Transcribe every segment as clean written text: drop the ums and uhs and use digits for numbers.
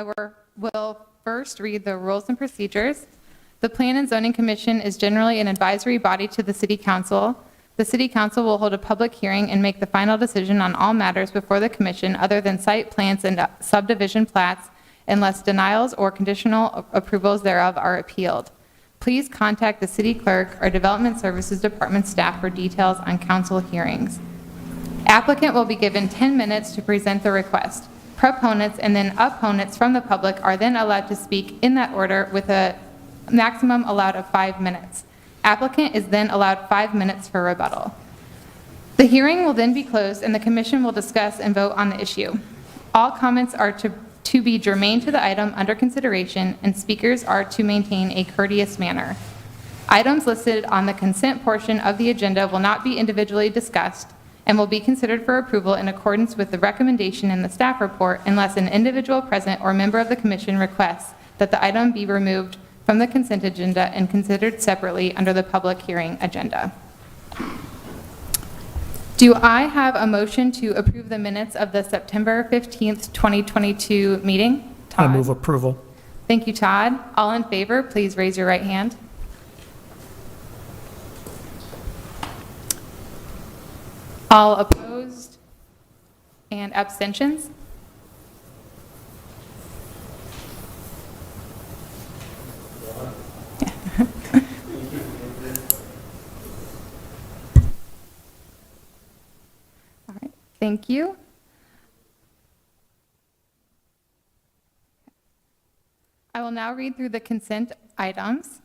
will first read the rules and procedures. The Plan and Zoning Commission is generally an advisory body to the City Council. The City Council will hold a public hearing and make the final decision on all matters before the Commission other than site plans and subdivision plats unless denials or conditional approvals thereof are appealed. Please contact the City Clerk or Development Services Department staff for details on council hearings. Applicant will be given 10 minutes to present the request. Proponents and then opponents from the public are then allowed to speak in that order with a maximum allowed of 5 minutes. Applicant is then allowed 5 minutes for rebuttal. The hearing will then be closed and the Commission will discuss and vote on the issue. All comments are to be germane to the item under consideration, and speakers are to maintain a courteous manner. Items listed on the consent portion of the agenda will not be individually discussed and will be considered for approval in accordance with the recommendation in the staff report unless an individual present or member of the Commission requests that the item be removed from the consent agenda and considered separately under the public hearing agenda. Do I have a motion to approve the minutes of the September 15th, 2022 meeting? Todd? I move approval. Thank you, Todd. All in favor, please raise your right hand. All opposed and abstentions? All right, thank you. I will now read through the consent items.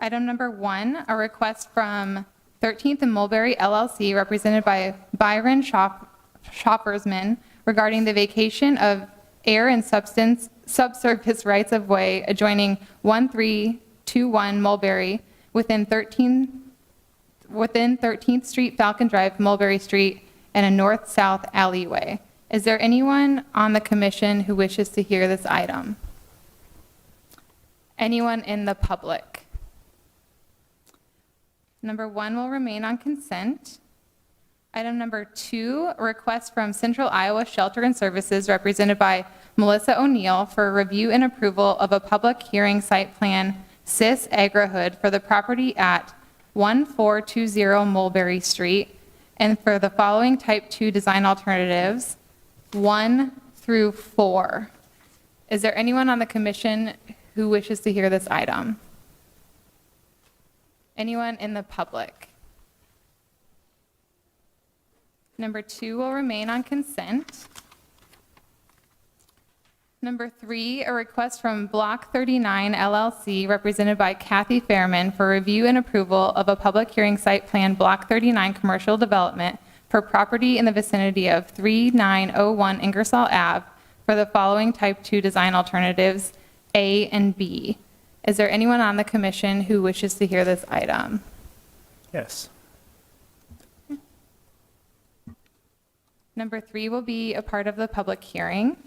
Item number 1, a request from 13th and Mulberry LLC, represented by Byron Shoppersman, regarding the vacation of air and subsurface rights of way adjoining 1321 Mulberry within 13th Street, Falcon Drive, Mulberry Street, and a north-south alleyway. Is there anyone on the Commission who wishes to hear this item? Anyone in the public? Number 1 will remain on consent. Item number 2, a request from Central Iowa Shelter and Services, represented by Melissa O'Neill, for review and approval of a public hearing site plan Cis Agri-Hood for the property at 1420 Mulberry Street, and for the following type 2 design alternatives, 1 through 4. Is there anyone on the Commission who wishes to hear this item? Anyone in the public? Number 2 will remain on consent. Number 3, a request from Block 39 LLC, represented by Kathy Fairman, for review and approval of a public hearing site plan Block 39 commercial development for property in the vicinity of 3901 Ingersoll Ave for the following type 2 design alternatives, A and B. Is there anyone on the Commission who wishes to hear this item? Yes. Number 3 will be a part of the public hearing.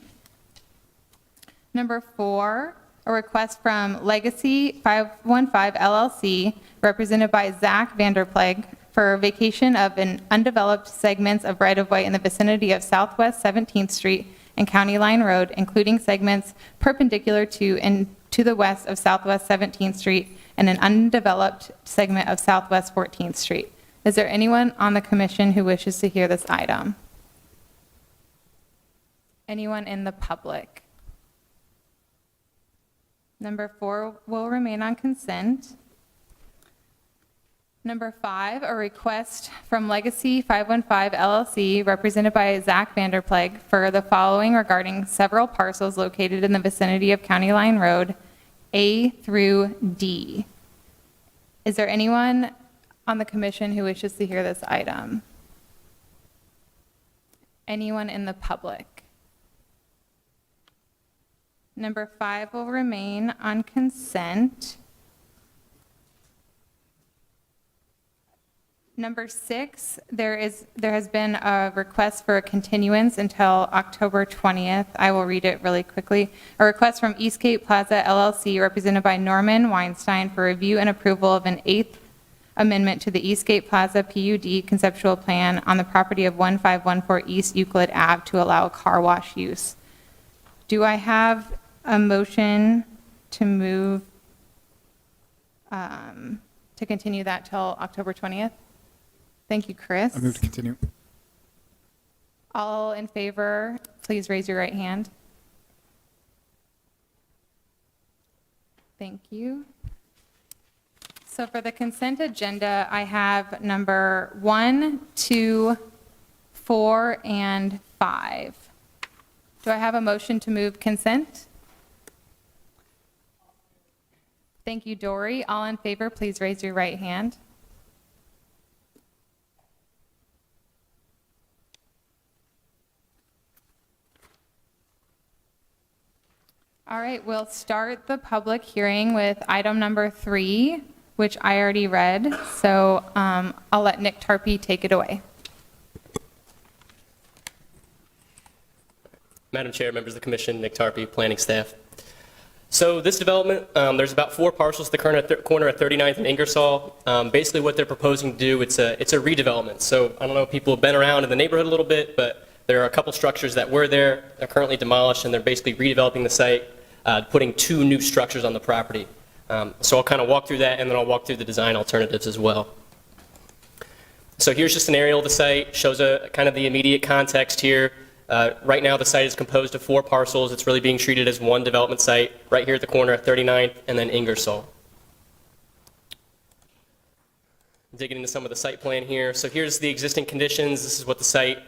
Number 4, a request from Legacy 515 LLC, represented by Zach Vanderpleg, for vacation of an undeveloped segments of right-of-way in the vicinity of Southwest 17th Street and County Line Road, including segments perpendicular to and to the west of Southwest 17th Street and an undeveloped segment of Southwest 14th Street. Is there anyone on the Commission who wishes to hear this item? Anyone in the public? Number 4 will remain on consent. Number 5, a request from Legacy 515 LLC, represented by Zach Vanderpleg, for the following regarding several parcels located in the vicinity of County Line Road, A through D. Is there anyone on the Commission who wishes to hear this item? Anyone in the public? Number 5 will remain on consent. Number 6, there has been a request for a continuance until October 20th. I will read it really quickly. A request from Eastgate Plaza LLC, represented by Norman Weinstein, for review and approval of an 8th amendment to the Eastgate Plaza PUD conceptual plan on the property of 1514 East Euclid Ave to allow car wash use. Do I have a motion to move, to continue that till October 20th? Thank you, Chris. I move to continue. All in favor, please raise your right hand. Thank you. So for the consent agenda, I have number 1, 2, 4, and 5. Do I have a motion to move consent? Thank you, Dory. All in favor, please raise your right hand. All right, we'll start the public hearing with item number 3, which I already read. So I'll let Nick Tarpey take it away. Madam Chair, members of the commission, Nick Tarpey, planning staff. So this development, there's about 4 parcels at the corner at 39th and Ingersoll. Basically what they're proposing to do, it's a redevelopment. So I don't know if people have been around in the neighborhood a little bit, but there are a couple structures that were there, are currently demolished, and they're basically redeveloping the site, putting 2 new structures on the property. So I'll kind of walk through that, and then I'll walk through the design alternatives as well. So here's just an aerial of the site, shows kind of the immediate context here. Right now, the site is composed of 4 parcels. It's really being treated as one development site right here at the corner at 39th and then Ingersoll. Digging into some of the site plan here. So here's the existing conditions. This is what the site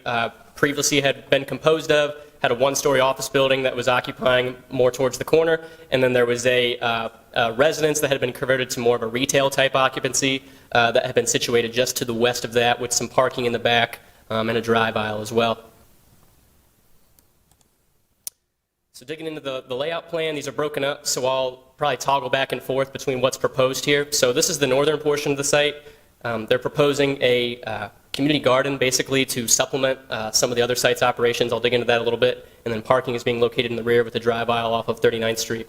previously had been composed of. Had a 1-story office building that was occupying more towards the corner, and then there was a residence that had been converted to more of a retail type occupancy that had been situated just to the west of that with some parking in the back and a drive aisle as well. So digging into the layout plan, these are broken up, so I'll probably toggle back and forth between what's proposed here. So this is the northern portion of the site. They're proposing a community garden basically to supplement some of the other site's operations. I'll dig into that a little bit. And then parking is being located in the rear with the drive aisle off of 39th Street.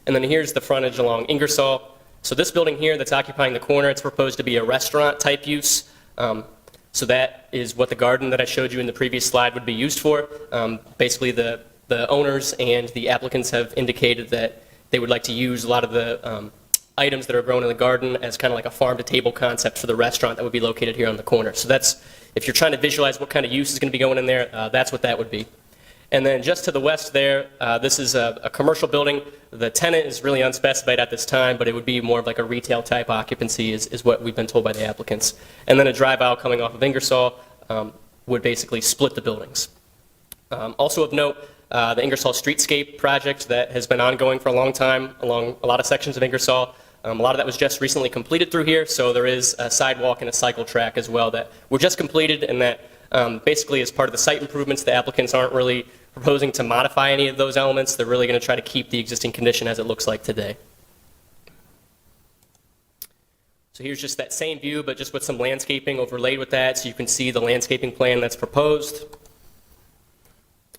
And then here's the frontage along Ingersoll. So this building here that's occupying the corner, it's proposed to be a restaurant type use. So that is what the garden that I showed you in the previous slide would be used for. Basically the owners and the applicants have indicated that they would like to use a lot of the items that are grown in the garden as kind of like a farm-to-table concept for the restaurant that would be located here on the corner. So that's, if you're trying to visualize what kind of use is going to be going in there, that's what that would be. And then just to the west there, this is a commercial building. The tenant is really unspecified at this time, but it would be more of like a retail type occupancy is what we've been told by the applicants. And then a drive aisle coming off of Ingersoll would basically split the buildings. Also of note, the Ingersoll Streetscape project that has been ongoing for a long time along a lot of sections of Ingersoll. A lot of that was just recently completed through here, so there is a sidewalk and a cycle track as well that were just completed, and that basically as part of the site improvements, the applicants aren't really proposing to modify any of those elements. They're really going to try to keep the existing condition as it looks like today. So here's just that same view, but just with some landscaping overlaid with that, so you can see the landscaping plan that's proposed.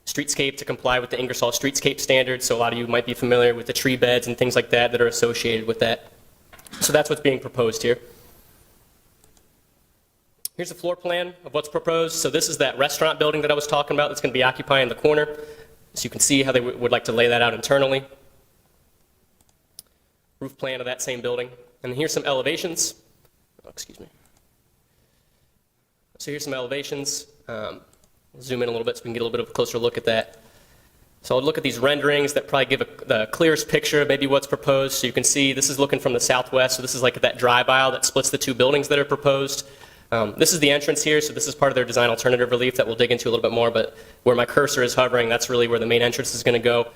Streetscape to comply with the Ingersoll Streetscape standards, so a lot of you might be familiar with the tree beds and things like that that are associated with that. So that's what's being proposed here. Here's a floor plan of what's proposed. So this is that restaurant building that I was talking about that's going to be occupying the corner. So you can see how they would like to lay that out internally. Roof plan of that same building. And here's some elevations. Oh, excuse me. So here's some elevations. Zoom in a little bit so we can get a little bit of a closer look at that. So I'll look at these renderings that probably give the clearest picture of maybe what's proposed. So you can see this is looking from the southwest. So this is like that drive aisle that splits the 2 buildings that are proposed. This is the entrance here. So this is part of their design alternative relief that we'll dig into a little bit more. But where my cursor is hovering, that's really where the main entrance is going to go.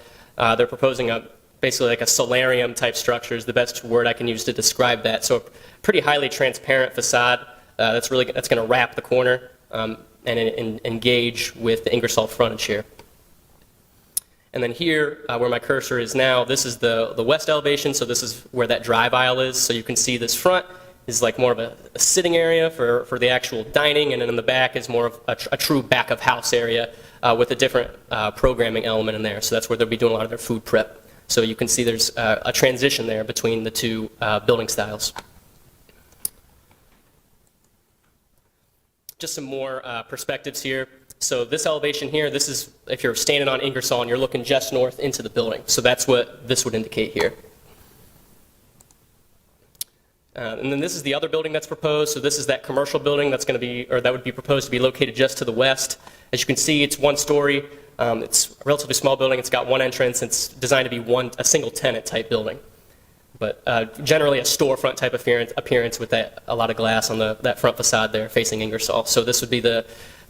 They're proposing basically like a solarium type structure is the best word I can use to describe that. So a pretty highly transparent facade that's going to wrap the corner. And engage with the Ingersoll frontage here. And then here, where my cursor is now, this is the west elevation, so this is where that drive aisle is. So you can see this front is like more of a sitting area for the actual dining, and then in the back is more of a true back of house area with a different programming element in there. So that's where they'll be doing a lot of their food prep. So you can see there's a transition there between the 2 building styles. Just some more perspectives here. So this elevation here, this is if you're standing on Ingersoll and you're looking just north into the building. So that's what this would indicate here. And then this is the other building that's proposed. So this is that commercial building that's going to be, or that would be proposed to be located just to the west. As you can see, it's one story. It's a relatively small building. It's got one entrance. It's designed to be a single tenant type building. But generally a storefront type appearance with a lot of glass on that front facade there facing Ingersoll. So this would be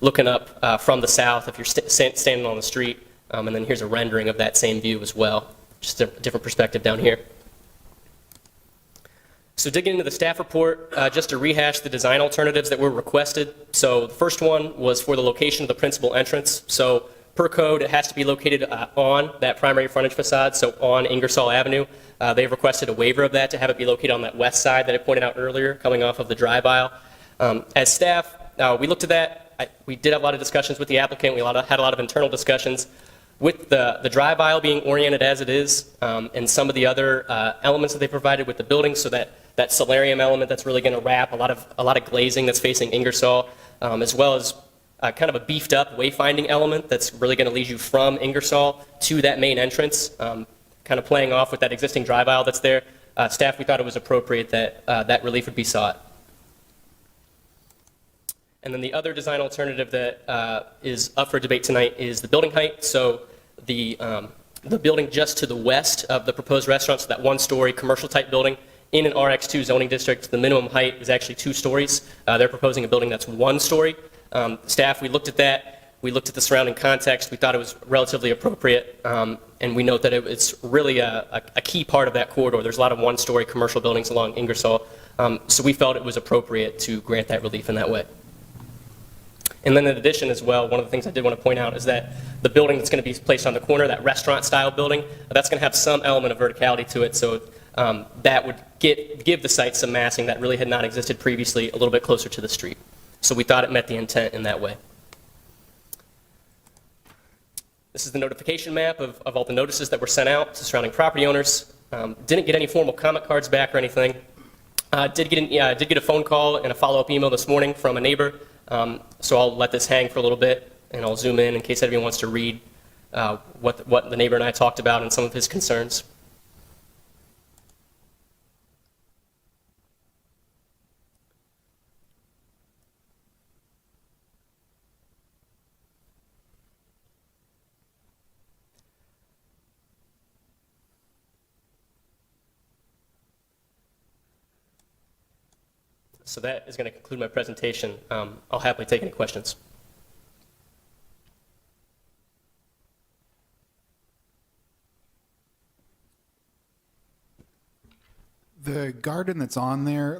looking up from the south if you're standing on the street. And then here's a rendering of that same view as well. Just a different perspective down here. So digging into the staff report, just to rehash the design alternatives that were requested. So the first one was for the location of the principal entrance. So per code, it has to be located on that primary frontage facade, so on Ingersoll Avenue. They've requested a waiver of that to have it be located on that west side that I pointed out earlier, coming off of the drive aisle. As staff, we looked at that. We did have a lot of discussions with the applicant. We had a lot of internal discussions. With the drive aisle being oriented as it is, and some of the other elements that they provided with the building, so that solarium element that's really going to wrap a lot of glazing that's facing Ingersoll, as well as kind of a beefed up wayfinding element that's really going to lead you from Ingersoll to that main entrance, kind of playing off with that existing drive aisle that's there. Staff, we thought it was appropriate that that relief would be sought. And then the other design alternative that is up for debate tonight is the building height. So the building just to the west of the proposed restaurant, so that one-story commercial-type building in an RX2 zoning district, the minimum height is actually 2 stories. They're proposing a building that's 1 story. Staff, we looked at that. We looked at the surrounding context. We thought it was relatively appropriate, and we note that it's really a key part of that corridor. There's a lot of 1-story commercial buildings along Ingersoll, so we felt it was appropriate to grant that relief in that way. And then in addition as well, one of the things I did want to point out is that the building that's going to be placed on the corner, that restaurant-style building, that's going to have some element of verticality to it, so that would give the site some massing that really had not existed previously, a little bit closer to the street. So we thought it met the intent in that way. This is the notification map of all the notices that were sent out to surrounding property owners. Didn't get any formal comment cards back or anything. Did get a phone call and a follow-up email this morning from a neighbor. So I'll let this hang for a little bit, and I'll zoom in case anyone wants to read what the neighbor and I talked about and some of his concerns. So that is going to conclude my presentation. I'll happily take any questions. The garden that's on there,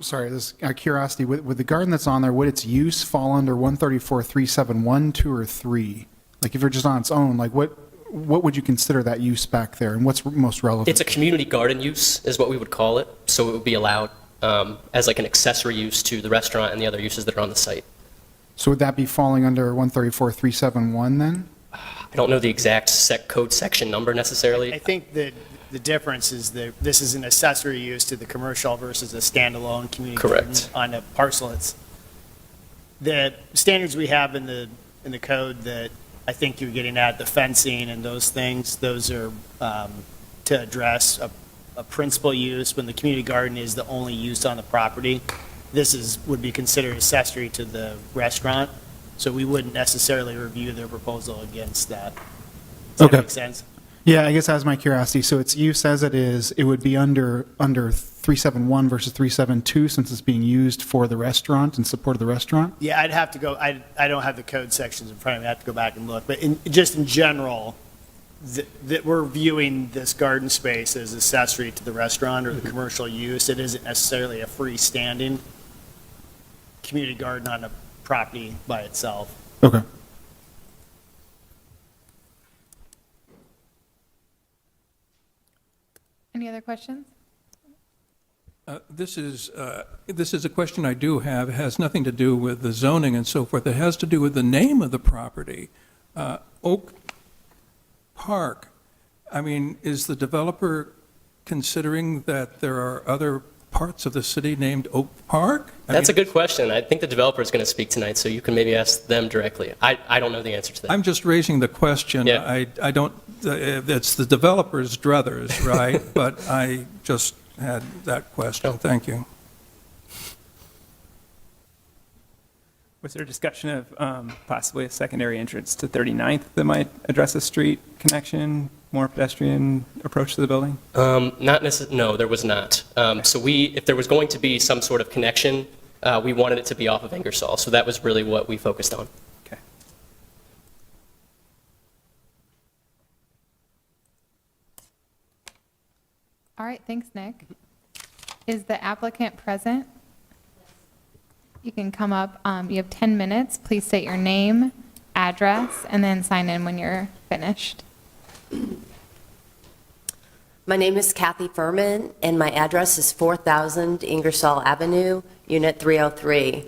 sorry, this curiosity, with the garden that's on there, would its use fall under 134.371, 2, or 3? Like if you're just on its own, like what would you consider that use back there, and what's most relevant? It's a community garden use is what we would call it, so it would be allowed as like an accessory use to the restaurant and the other uses that are on the site. So would that be falling under 134.371 then? I don't know the exact code section number necessarily. I think that the difference is that this is an accessory use to the commercial versus a standalone community garden Correct. on a parcel. It's the standards we have in the code that I think you're getting at, the fencing and those things, those are to address a principal use when the community garden is the only use on the property. This would be considered accessory to the restaurant, so we wouldn't necessarily review their proposal against that. Does Okay. that make sense? Yeah, I guess that was my curiosity. So its use as it is, it would be under 371 versus 372 since it's being used for the restaurant, in support of the restaurant? Yeah, I'd have to go, I don't have the code sections in front of me, I have to go back and look, but just in general, that we're viewing this garden space as accessory to the restaurant or the commercial use. It isn't necessarily a freestanding community garden on a property by itself. Okay. Any other questions? This is a question I do have. It has nothing to do with the zoning and so forth. It has to do with the name of the property. Oak Park. I mean, is the developer considering that there are other parts of the city named Oak Park? That's a good question. I think the developer is going to speak tonight, so you can maybe ask them directly. I don't know the answer to that. I'm just raising the question. Yeah. I don't, it's the developer's druthers, right? But I just had that question. Thank you. Was there a discussion of possibly a secondary entrance to 39th that might address a street connection, more pedestrian approach to the building? No, there was not. So if there was going to be some sort of connection, we wanted it to be off of Ingersoll. So that was really what we focused on. Okay. All right, thanks, Nick. Is the applicant present? You can come up. You have 10 minutes. Please state your name, address, and then sign in when you're finished. My name is Kathy Furman, and my address is 4000 Ingersoll Avenue, Unit 303.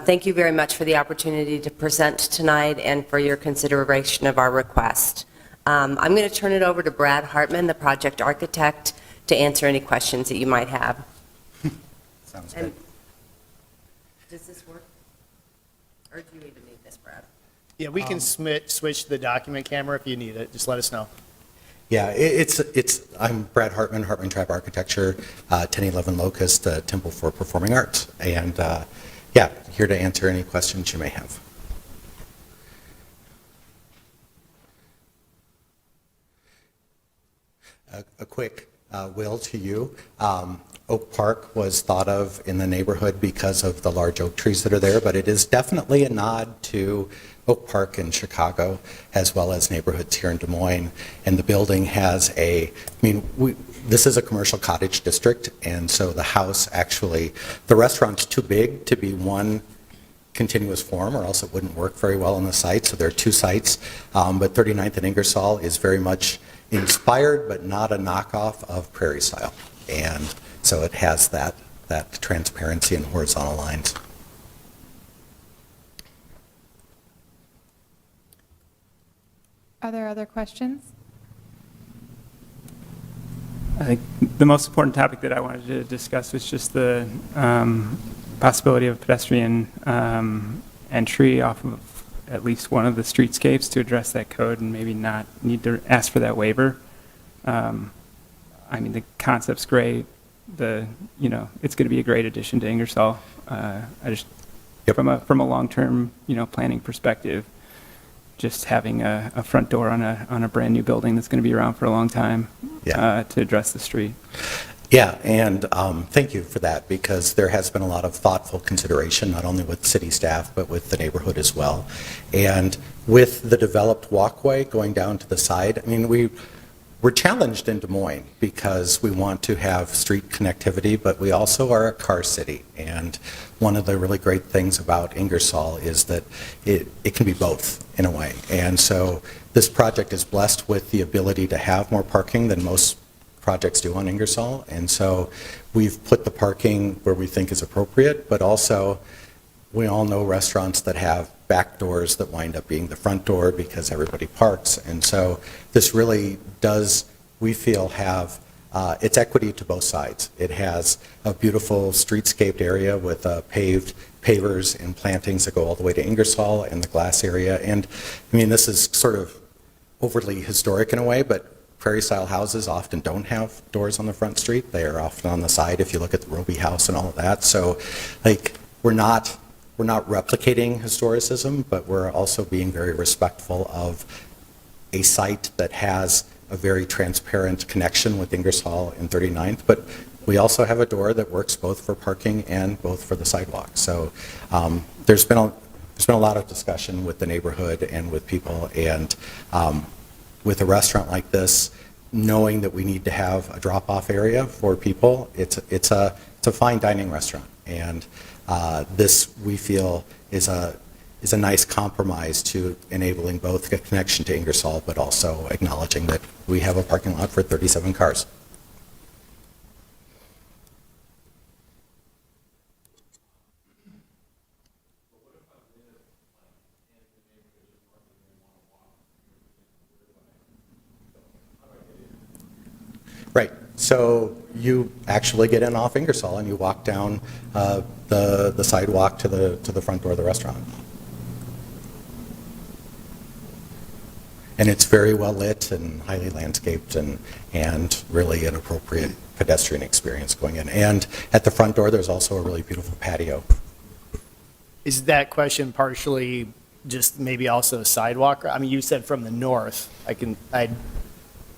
Thank you very much for the opportunity to present tonight and for your consideration of our request. I'm going to turn it over to Brad Hartman, the project architect, to answer any questions that you might have. Sounds good. And does this work? Or do you even need this, Brad? Yeah, we can switch to the document camera if you need it. Just let us know. Yeah, I'm Brad Hartman, Hartman Tribe Architecture, 1011 Locust, Temple for Performing Arts. And yeah, here to answer any questions you may have. A quick will to you. Oak Park was thought of in the neighborhood because of the large oak trees that are there, but it is definitely a nod to Oak Park in Chicago, as well as neighborhoods here in Des Moines. And the building has this is a commercial cottage district, and so the house actually, the restaurant's too big to be one continuous form, or else it wouldn't work very well on the site. So there are two sites, but 39th and Ingersoll is very much inspired, but not a knockoff of Prairie Style. And so it has that transparency and horizontal lines. Are there other questions? I think the most important topic that I wanted to discuss was just the possibility of pedestrian entry off of at least one of the streetscapes to address that code and maybe not need to ask for that waiver. I mean, the concept's great. It's going to be a great addition to Ingersoll. From a long-term, planning perspective, just having a front door on a brand new building that's going to be around for a long time to address the street. Yeah, and thank you for that, because there has been a lot of thoughtful consideration, not only with city staff, but with the neighborhood as well. And with the developed walkway going down to the side, I mean, we're challenged in Des Moines because we want to have street connectivity, but we also are a car city. And one of the really great things about Ingersoll is that it can be both in a way. And so this project is blessed with the ability to have more parking than most projects do on Ingersoll. And so we've put the parking where we think is appropriate, but also we all know restaurants that have back doors that wind up being the front door because everybody parks. And so this really does, we feel, have its equity to both sides. It has a beautiful streetscaped area with paved pavers and plantings that go all the way to Ingersoll and the glass area. And I mean, this is sort of overly historic in a way, but Prairie-style houses often don't have doors on the front street. They are often on the side if you look at the Roby House and all of that. So, like, we're not replicating historicism, but we're also being very respectful of a site that has a very transparent connection with Ingersoll and 39th. But we also have a door that works both for parking and both for the sidewalk. So there's been a lot of discussion with the neighborhood and with people, and with a restaurant like this, knowing that we need to have a drop-off area for people, it's a fine dining restaurant, and this, we feel, is a nice compromise to enabling both a connection to Ingersoll, but also acknowledging that we have a parking lot for 37 cars. Right. So you actually get in off Ingersoll and you walk down the sidewalk to the front door of the restaurant. And it's very well lit and highly landscaped and really an appropriate pedestrian experience going in. And at the front door, there's also a really beautiful patio. Is that question partially just maybe also a sidewalk? I mean, you said from the north. I'm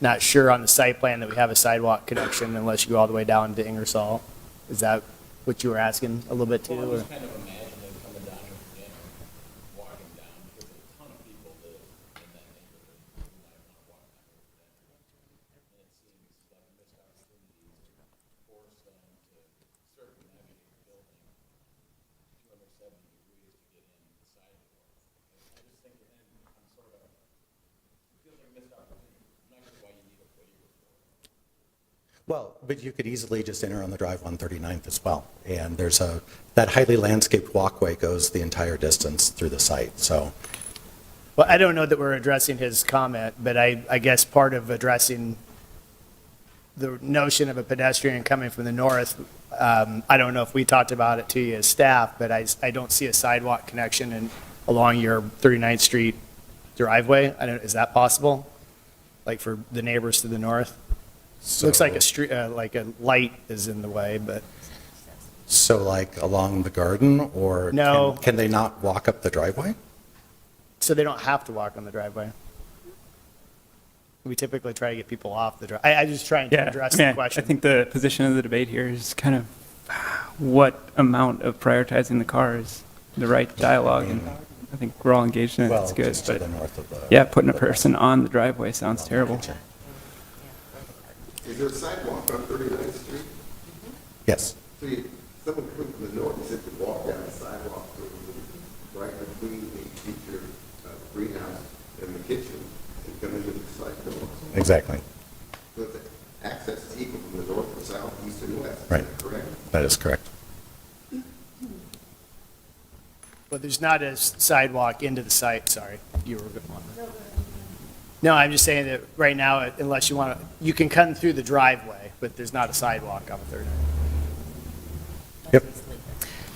not sure on the site plan that we have a sidewalk connection unless you go all the way down to Ingersoll. Is that what you were asking a little bit too? Or? kind of imagining coming down here for dinner, walking down, because a ton of people live in that neighborhood who might want to walk down here for dinner. And it seems like a missed opportunity to force them to circumnavigate the building 270 degrees to get in the side door. I just think, and I'm sort of, it feels like a missed opportunity. I'm not sure why you need a waiver for it. Well, but you could easily just enter on the drive on 39th as well. And there's that highly landscaped walkway goes the entire distance through the site, so. Well, I don't know that we're addressing his comment, but I guess part of addressing the notion of a pedestrian coming from the north, I don't know if we talked about it to you as staff, but I don't see a sidewalk connection along your 39th Street driveway. Is that possible? Like for the neighbors to the north? Looks like a street, like a light is in the way, but. So like along the garden, or No. can they not walk up the driveway? So they don't have to walk on the driveway. We typically try to get people off the driveway. I just trying to Yeah, address I mean, the question. I think the position of the debate here is kind of what amount of prioritizing the car is the right dialogue, and I think we're all engaged in it, Well, it's good, just to but the north of the. yeah, putting a person on the driveway sounds terrible. Is there a sidewalk on 39th Street? Yes. So someone coming from the north, you said to walk down the sidewalk right between the teacher greenhouse and the kitchen and come into the side door. Exactly. So the access is equal from the north to south, east and west. Right. Is that correct? That is correct. But there's not a sidewalk into the site, sorry, you were good one. No, I'm just saying that right now, unless you want to, you can come through the driveway, but there's not a sidewalk on the 39th. Yep.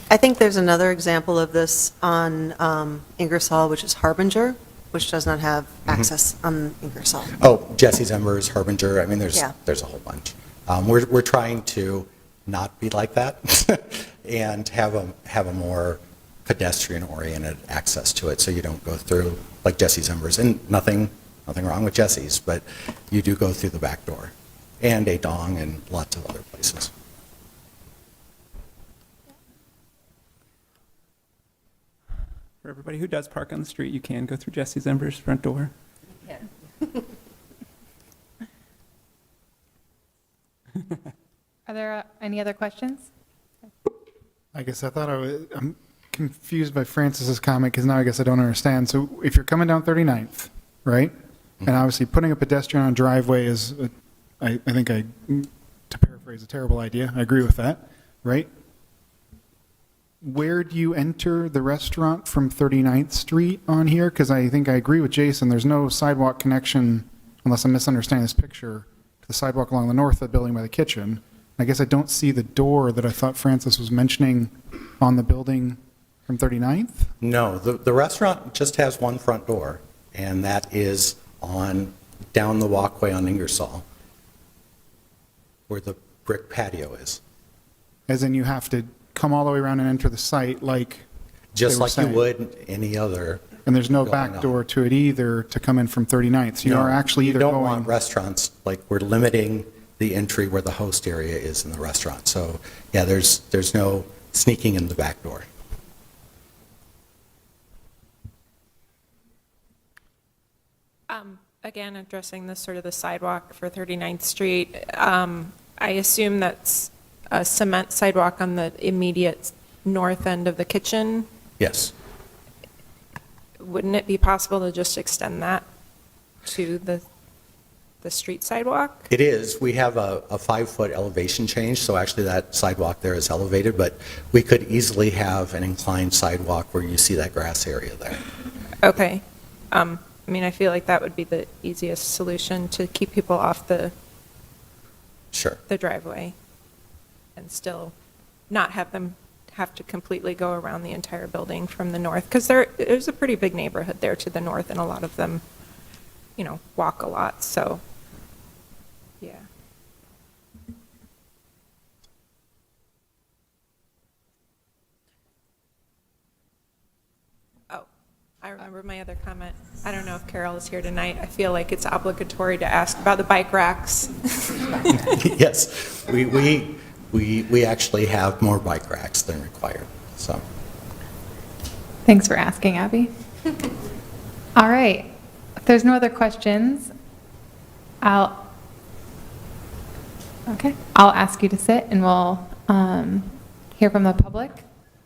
I think there's another example of this on Ingersoll, which is Harbinger, which does not have access on Ingersoll. Oh, Jesse's Embers, Harbinger, I mean, there's Yeah. a whole bunch. We're trying to not be like that and have a more pedestrian-oriented access to it, so you don't go through like Jesse's Embers, and nothing wrong with Jesse's, but you do go through the back door, and a dong and lots of other places. For everybody who does park on the street, you can go through Jesse's Embers front door. Are there any other questions? I guess I'm confused by Francis's comment because now I guess I don't understand. So if you're coming down 39th, right? And obviously putting a pedestrian on a driveway is, I think to paraphrase, a terrible idea. I agree with that, right? Where do you enter the restaurant from 39th Street on here? Because I think I agree with Jason. There's no sidewalk connection, unless I'm misunderstanding this picture, to the sidewalk along the north of the building by the kitchen. I guess I don't see the door that I thought Francis was mentioning on the building from 39th. No, the restaurant just has one front door, and that is down the walkway on Ingersoll, where the brick patio is. As in you have to come all the way around and enter the site like Just they were like you saying. would any other. And there's no going back on. door to it either to come in from 39th. So you No, are actually either You don't going. want restaurants, like, we're limiting the entry where the host area is in the restaurant. So, yeah, there's no sneaking in the back door. Again, addressing the sort of the sidewalk for 39th Street, I assume that's a cement sidewalk on the immediate north end of the kitchen. Yes. Wouldn't it be possible to just extend that to the street sidewalk? It is. We have a 5-foot elevation change, so actually that sidewalk there is elevated, but we could easily have an inclined sidewalk where you see that grass area there. Okay. I mean, I feel like that would be the easiest solution to keep people off the Sure. the driveway and still not have them have to completely go around the entire building from the north, because there's a pretty big neighborhood there to the north, and a lot of them, walk a lot, so, yeah. Oh, I remember my other comment. I don't know if Carol is here tonight. I feel like it's obligatory to ask about the bike racks. Yes, we actually have more bike racks than required, so. Thanks for asking, Abby. All right. If there's no other questions, I'll ask you to sit and we'll hear from the public.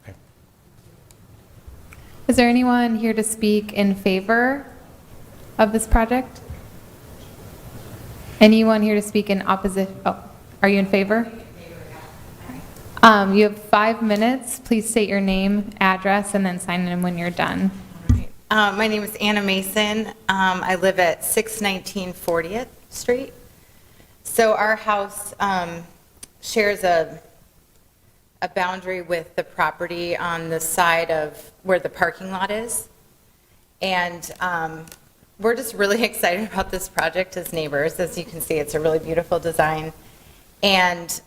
Okay. Is there anyone here to speak in favor of this project? Anyone here to speak in opposition? Oh, are you in favor? You have 5 minutes. Please state your name, address, and then sign in when you're done. My name is Anna Mason. I live at 619 40th Street. So our house shares a boundary with the property on the side of where the parking lot is. And we're just really excited about this project as neighbors. As you can see, it's a really beautiful design. And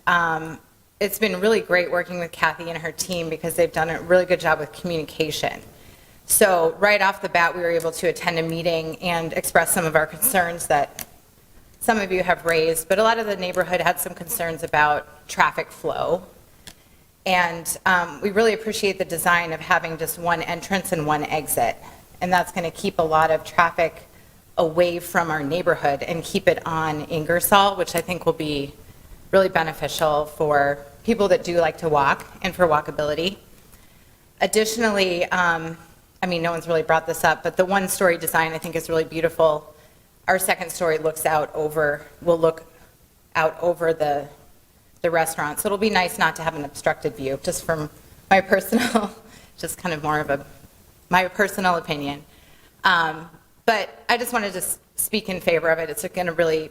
it's been really great working with Kathy and her team because they've done a really good job with communication. So right off the bat, we were able to attend a meeting and express some of our concerns that some of you have raised, but a lot of the neighborhood had some concerns about traffic flow. And we really appreciate the design of having just one entrance and one exit. And that's going to keep a lot of traffic away from our neighborhood and keep it on Ingersoll, which I think will be really beneficial for people that do like to walk and for walkability. Additionally, no one's really brought this up, but the one-story design I think is really beautiful. Our second story will look out over the restaurant. So it'll be nice not to have an obstructed view, just from my personal, just kind of more of my personal opinion. But I just wanted to speak in favor of it. It's going to really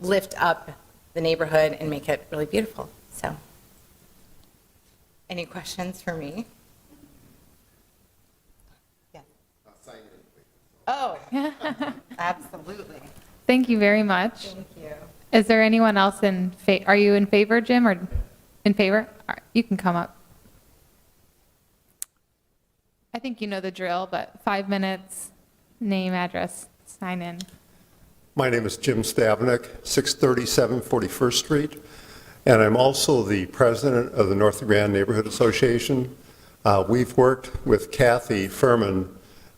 lift up the neighborhood and make it really beautiful. So, any questions for me? Yeah. Oh, absolutely. Thank you very much. Thank you. Is there anyone else are you in favor, Jim, or in favor? All right, you can come up. I think you know the drill, but 5 minutes, name, address, sign in. My name is Jim Stavnik, 637 41st Street, and I'm also the president of the North Grand Neighborhood Association. We've worked with Kathy Furman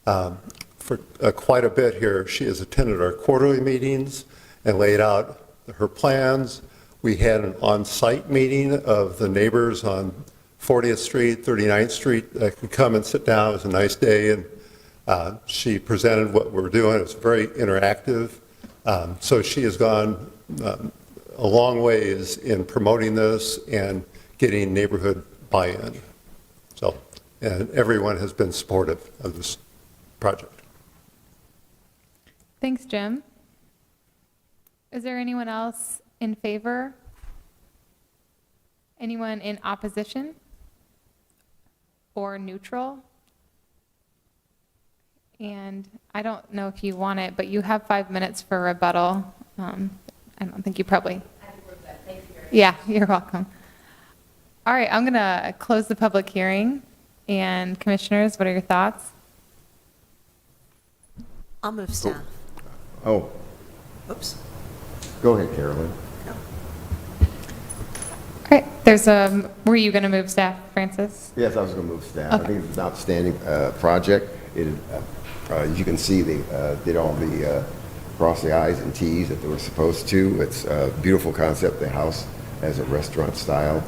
for quite a bit here. She has attended our quarterly meetings and laid out her plans. We had an on-site meeting of the neighbors on 40th Street, 39th Street that could come and sit down. It was a nice day, and she presented what we're doing. It's very interactive. So she has gone a long ways in promoting this and getting neighborhood buy-in. So, and everyone has been supportive of this project. Thanks, Jim. Is there anyone else in favor? Anyone in opposition? Or neutral? And I don't know if you want it, but you have 5 minutes for rebuttal. I don't think you probably... Yeah, you're welcome. All right, I'm going to close the public hearing. And commissioners, what are your thoughts? I'll move staff. Oh, Oops. go ahead, Carolyn. All right, were you going to move staff, Francis? Yes, I was going to move staff. Okay. I think it's an outstanding project. As you can see, they did all the cross the I's and T's that they were supposed to. It's a beautiful concept. The house has a restaurant-style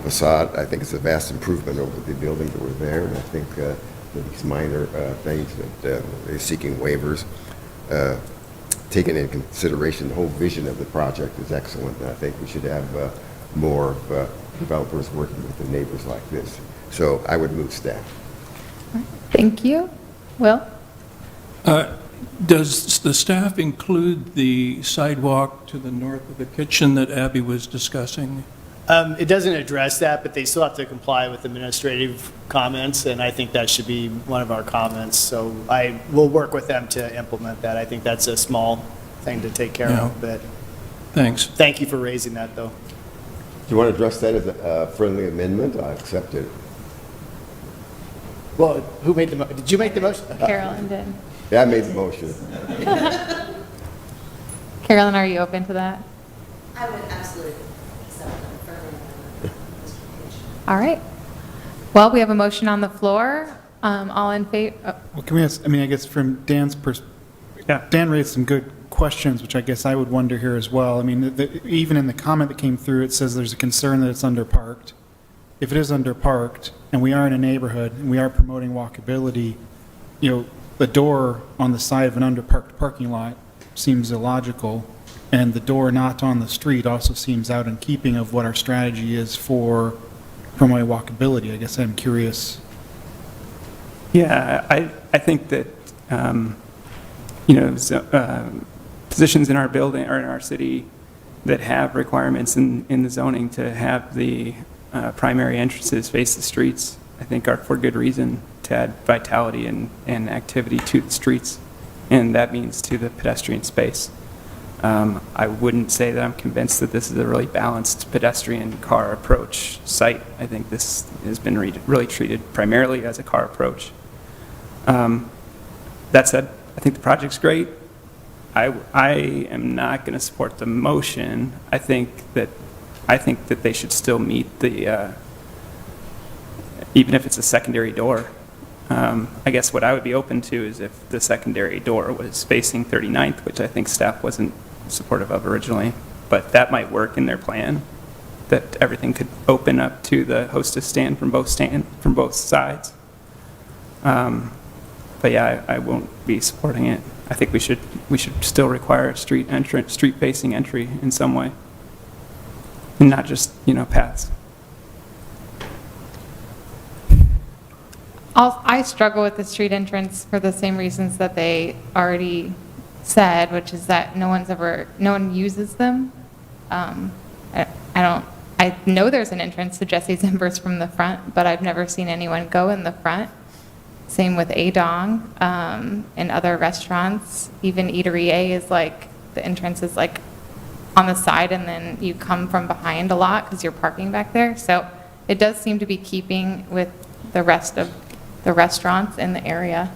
facade. I think it's a vast improvement over the buildings that were there, and I think these minor things that they're seeking waivers, taking into consideration the whole vision of the project is excellent, and I think we should have more developers working with the neighbors like this. So I would move staff. Thank you. Will? Does the staff include the sidewalk to the north of the kitchen that Abby was discussing? It doesn't address that, but they still have to comply with administrative comments, and I think that should be one of our comments. So I will work with them to implement that. I think that's a small thing to take care Yeah. of, but Thanks. thank you for raising that, though. Do you want to address that as a friendly amendment? I accept it. Well, who made the, did you make the motion? Carolyn did. Yeah, I made the motion. Carolyn, are you open to that? I would absolutely accept that. All right. Well, we have a motion on the floor. All in favor? Well, can we ask, I mean, I guess from Dan's Yeah. Dan raised some good questions, which I guess I would wonder here as well. I mean, even in the comment that came through, it says there's a concern that it's underparked. If it is underparked, and we are in a neighborhood, and we are promoting walkability, you know, the door on the side of an underparked parking lot seems illogical, and the door not on the street also seems out in keeping of what our strategy is for promoting walkability. I guess I'm curious. Yeah, I think that, positions in our building or in our city that have requirements in the zoning to have the primary entrances face the streets, I think are for good reason, to add vitality and activity to the streets, and that means to the pedestrian space. I wouldn't say that I'm convinced that this is a really balanced pedestrian car approach site. I think this has been really treated primarily as a car approach. That said, I think the project's great. I am not going to support the motion. I think that they should still meet the, even if it's a secondary door. I guess what I would be open to is if the secondary door was facing 39th, which I think staff wasn't supportive of originally, but that might work in their plan, that everything could open up to the hostess stand from both sides. But yeah, I won't be supporting it. I think we should still require a street-facing entry in some way, and not just, paths. I struggle with the street entrance for the same reasons that they already said, which is that no one uses them. I know there's an entrance to Jesse's Embers from the front, but I've never seen anyone go in the front. Same with Adong and other restaurants. Even Eatery A is like, the entrance is like on the side, and then you come from behind a lot because you're parking back there. So it does seem to be keeping with the rest of the restaurants in the area.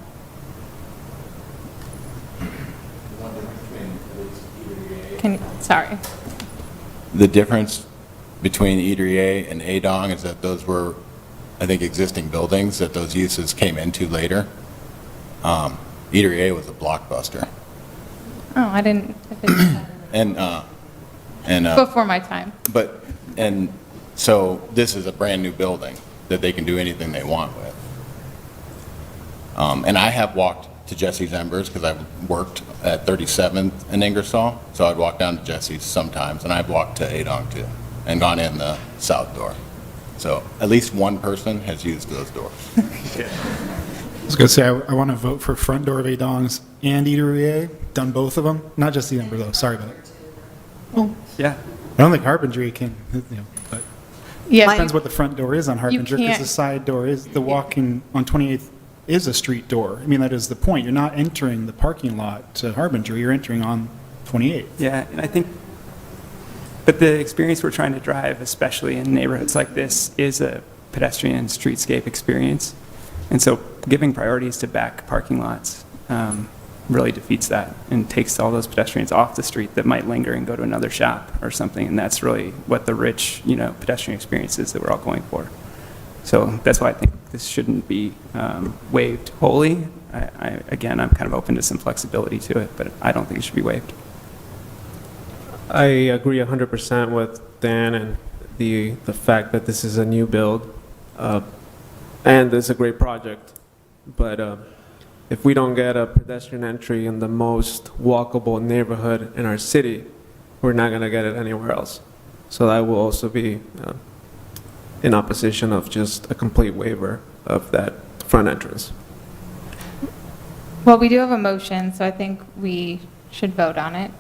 Sorry. The difference between Eatery A and Adong is that those were, I think, existing buildings that those uses came into later. Eatery A was a Blockbuster. Oh, I didn't. And Before my time. And so this is a brand-new building that they can do anything they want with. And I have walked to Jesse's Embers because I've worked at 37th and Ingersoll, so I'd walk down to Jesse's sometimes, and I've walked to Adong too, and gone in the south door. So at least one person has used those doors. I was going to say, I want to vote for front door of Adong's and Eatery A. Done both of them. Not just the Ember, though. Sorry about it. Well, Yeah. I don't think Harbinger can, but Yeah. it depends what the front door is on Harbinger, because can't- the side door is, the walking on 28th is a street door. I mean, that is the point. You're not entering the parking lot to Harbinger. You're entering on 28th. Yeah, and I think, but the experience we're trying to drive, especially in neighborhoods like this, is a pedestrian streetscape experience. And so giving priorities to back parking lots really defeats that and takes all those pedestrians off the street that might linger and go to another shop or something. And that's really what the rich, pedestrian experience is that we're all going for. So that's why I think this shouldn't be waived wholly. Again, I'm kind of open to some flexibility to it, but I don't think it should be waived. I agree 100% with Dan and the fact that this is a new build, and it's a great project. But if we don't get a pedestrian entry in the most walkable neighborhood in our city, we're not going to get it anywhere else. So I will also be in opposition of just a complete waiver of that front entrance. Well, we do have a motion, so I think we should vote on it.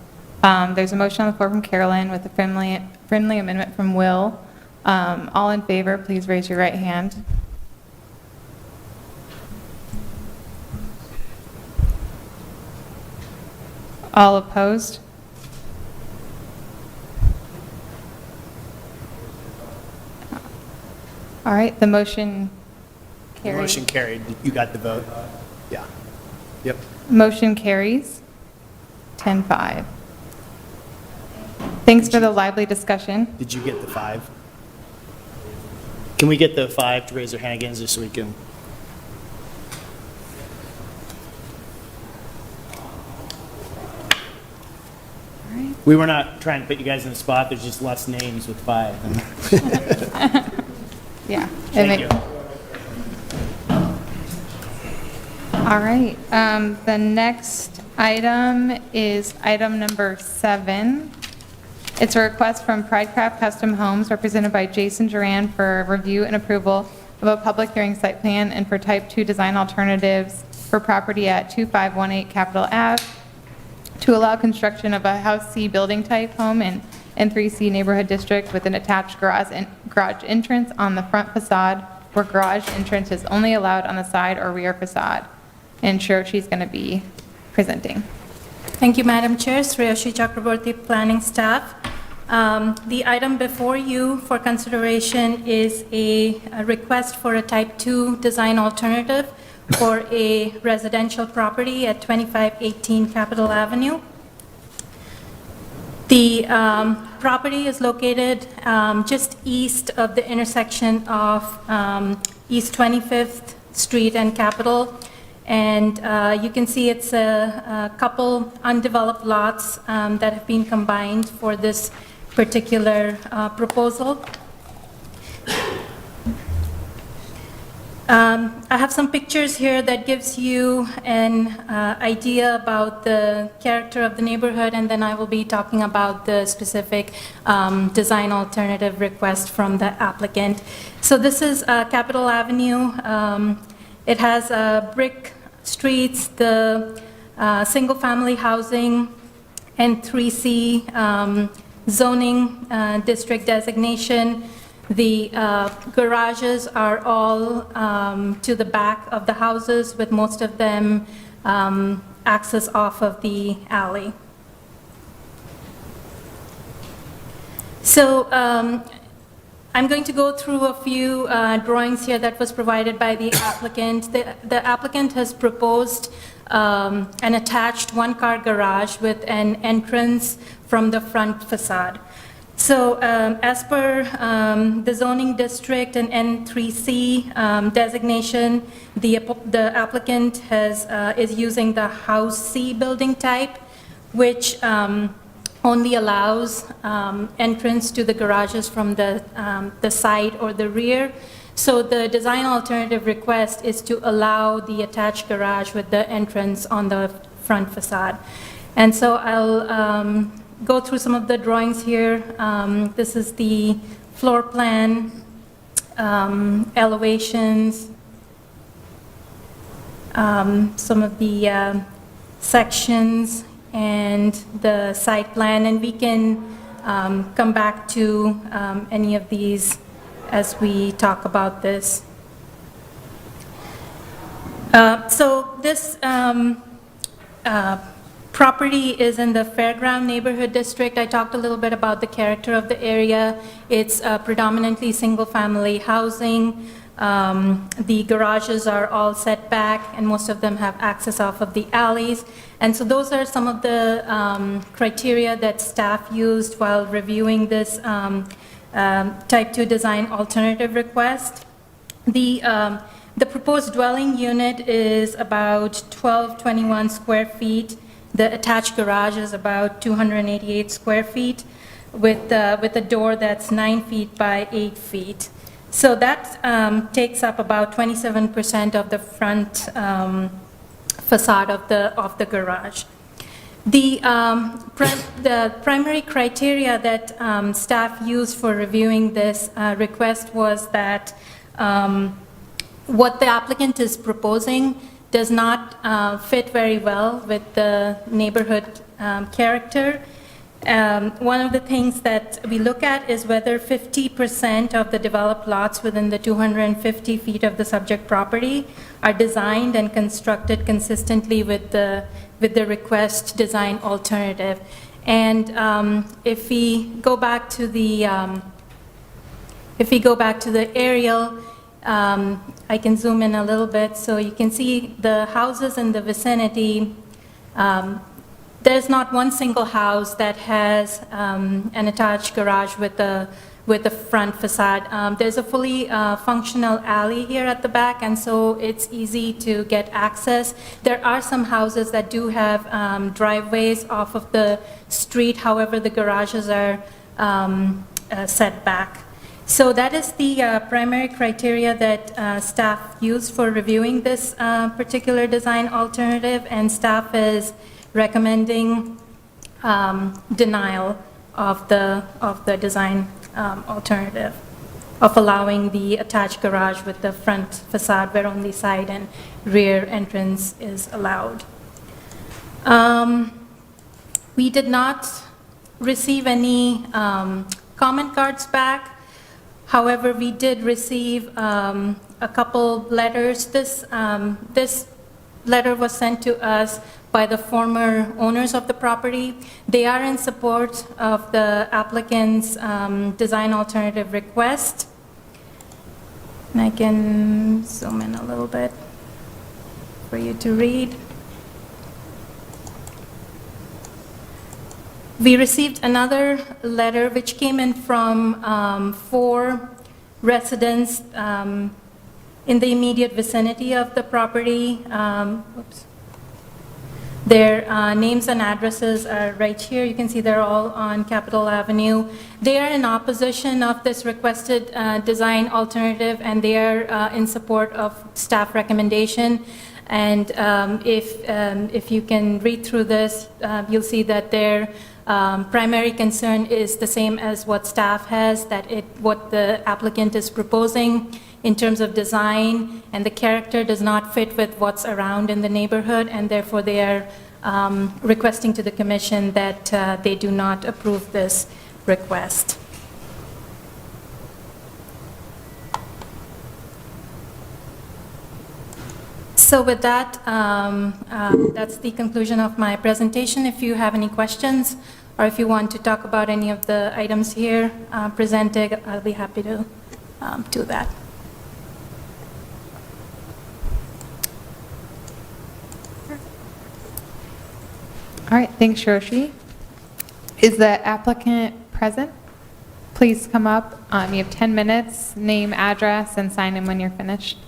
There's a motion on the floor from Carolyn with a friendly amendment from Will. All in favor, please raise your right hand. All opposed? All right, the motion carries. Motion carried. You got the vote? Yeah. Yep. Motion carries 10-5. Thanks for the lively discussion. Did you get the 5? Can we get the 5 to raise their hand again just so we can? We were not trying to put you guys in the spot. There's just less names with 5. Yeah. Thank you. All right, the next item is item number 7. It's a request from Pridecraft Custom Homes, represented by Jason Duran, for review and approval of a public hearing site plan and for type 2 design alternatives for property at 2518 Capitol Ave to allow construction of a House C building type home in N3C neighborhood district with an attached garage entrance on the front facade, where garage entrance is only allowed on the side or rear facade. And she's going to be presenting. Thank you, Madam Chair. Sreyashi Chakraborty, planning staff. The item before you for consideration is a request for a type 2 design alternative for a residential property at 2518 Capitol Avenue. The property is located just east of the intersection of East 25th Street and Capitol. And you can see it's a couple undeveloped lots that have been combined for this particular proposal. I have some pictures here that gives you an idea about the character of the neighborhood, and then I will be talking about the specific design alternative request from the applicant. So this is Capitol Avenue. It has brick streets, the single-family housing, N3C zoning district designation. The garages are all to the back of the houses, with most of them access off of the alley. So I'm going to go through a few drawings here that was provided by the applicant. The applicant has proposed an attached one-car garage with an entrance from the front facade. So as per the zoning district and N3C designation, the applicant is using the House C building type, which only allows entrance to the garages from the side or the rear. So the design alternative request is to allow the attached garage with the entrance on the front facade. And so I'll go through some of the drawings here. This is the floor plan, elevations, some of the sections, and the site plan, and we can come back to any of these as we talk about this. So this property is in the Fairground neighborhood district. I talked a little bit about the character of the area. It's predominantly single-family housing. The garages are all set back, and most of them have access off of the alleys. And so those are some of the criteria that staff used while reviewing this type 2 design alternative request. The proposed dwelling unit is about 1221 square feet. The attached garage is about 288 square feet with a door that's 9 feet by 8 feet. So that takes up about 27% of the front facade of the garage. The primary criteria that staff used for reviewing this request was that what the applicant is proposing does not fit very well with the neighborhood character. One of the things that we look at is whether 50% of the developed lots within the 250 feet of the subject property are designed and constructed consistently with the request design alternative. And if we go back to the aerial, I can zoom in a little bit so you can see the houses in the vicinity. There's not one single house that has an attached garage with the front facade. There's a fully functional alley here at the back, and so it's easy to get access. There are some houses that do have driveways off of the street, however, the garages are set back. So that is the primary criteria that staff used for reviewing this particular design alternative, and staff is recommending denial of the design alternative of allowing the attached garage with the front facade where only side and rear entrance is allowed. We did not receive any comment cards back. However, we did receive a couple letters. This letter was sent to us by the former owners of the property. They are in support of the applicant's design alternative request. And I can zoom in a little bit for you to read. We received another letter which came in from 4 residents in the immediate vicinity of the property. Their names and addresses are right here. You can see they're all on Capitol Avenue. They are in opposition of this requested design alternative, and they are in support of staff recommendation. And if you can read through this, you'll see that their primary concern is the same as what staff has, that what the applicant is proposing in terms of design and the character does not fit with what's around in the neighborhood, and therefore they are requesting to the commission that they do not approve this request. So with that, that's the conclusion of my presentation. If you have any questions or if you want to talk about any of the items here presented, I'll be happy to do that. All right, thanks, Shoshi. Is the applicant present? Please come up. You have 10 minutes, name, address, and sign in when you're finished.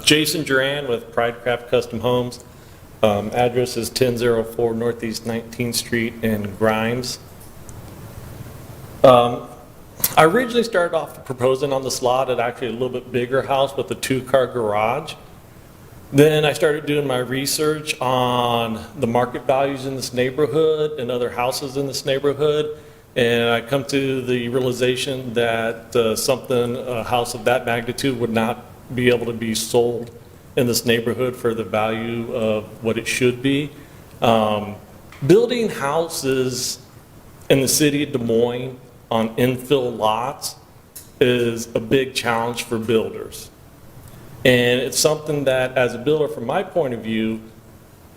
Jason Duran with Pridecraft Custom Homes. Address is 1004 Northeast 19th Street in Grimes. I originally started off proposing on this lot at actually a little bit bigger house with a 2-car garage. Then I started doing my research on the market values in this neighborhood and other houses in this neighborhood, and I come to the realization that a house of that magnitude would not be able to be sold in this neighborhood for the value of what it should be. Building houses in the city of Des Moines on infill lots is a big challenge for builders. And it's something that, as a builder, from my point of view,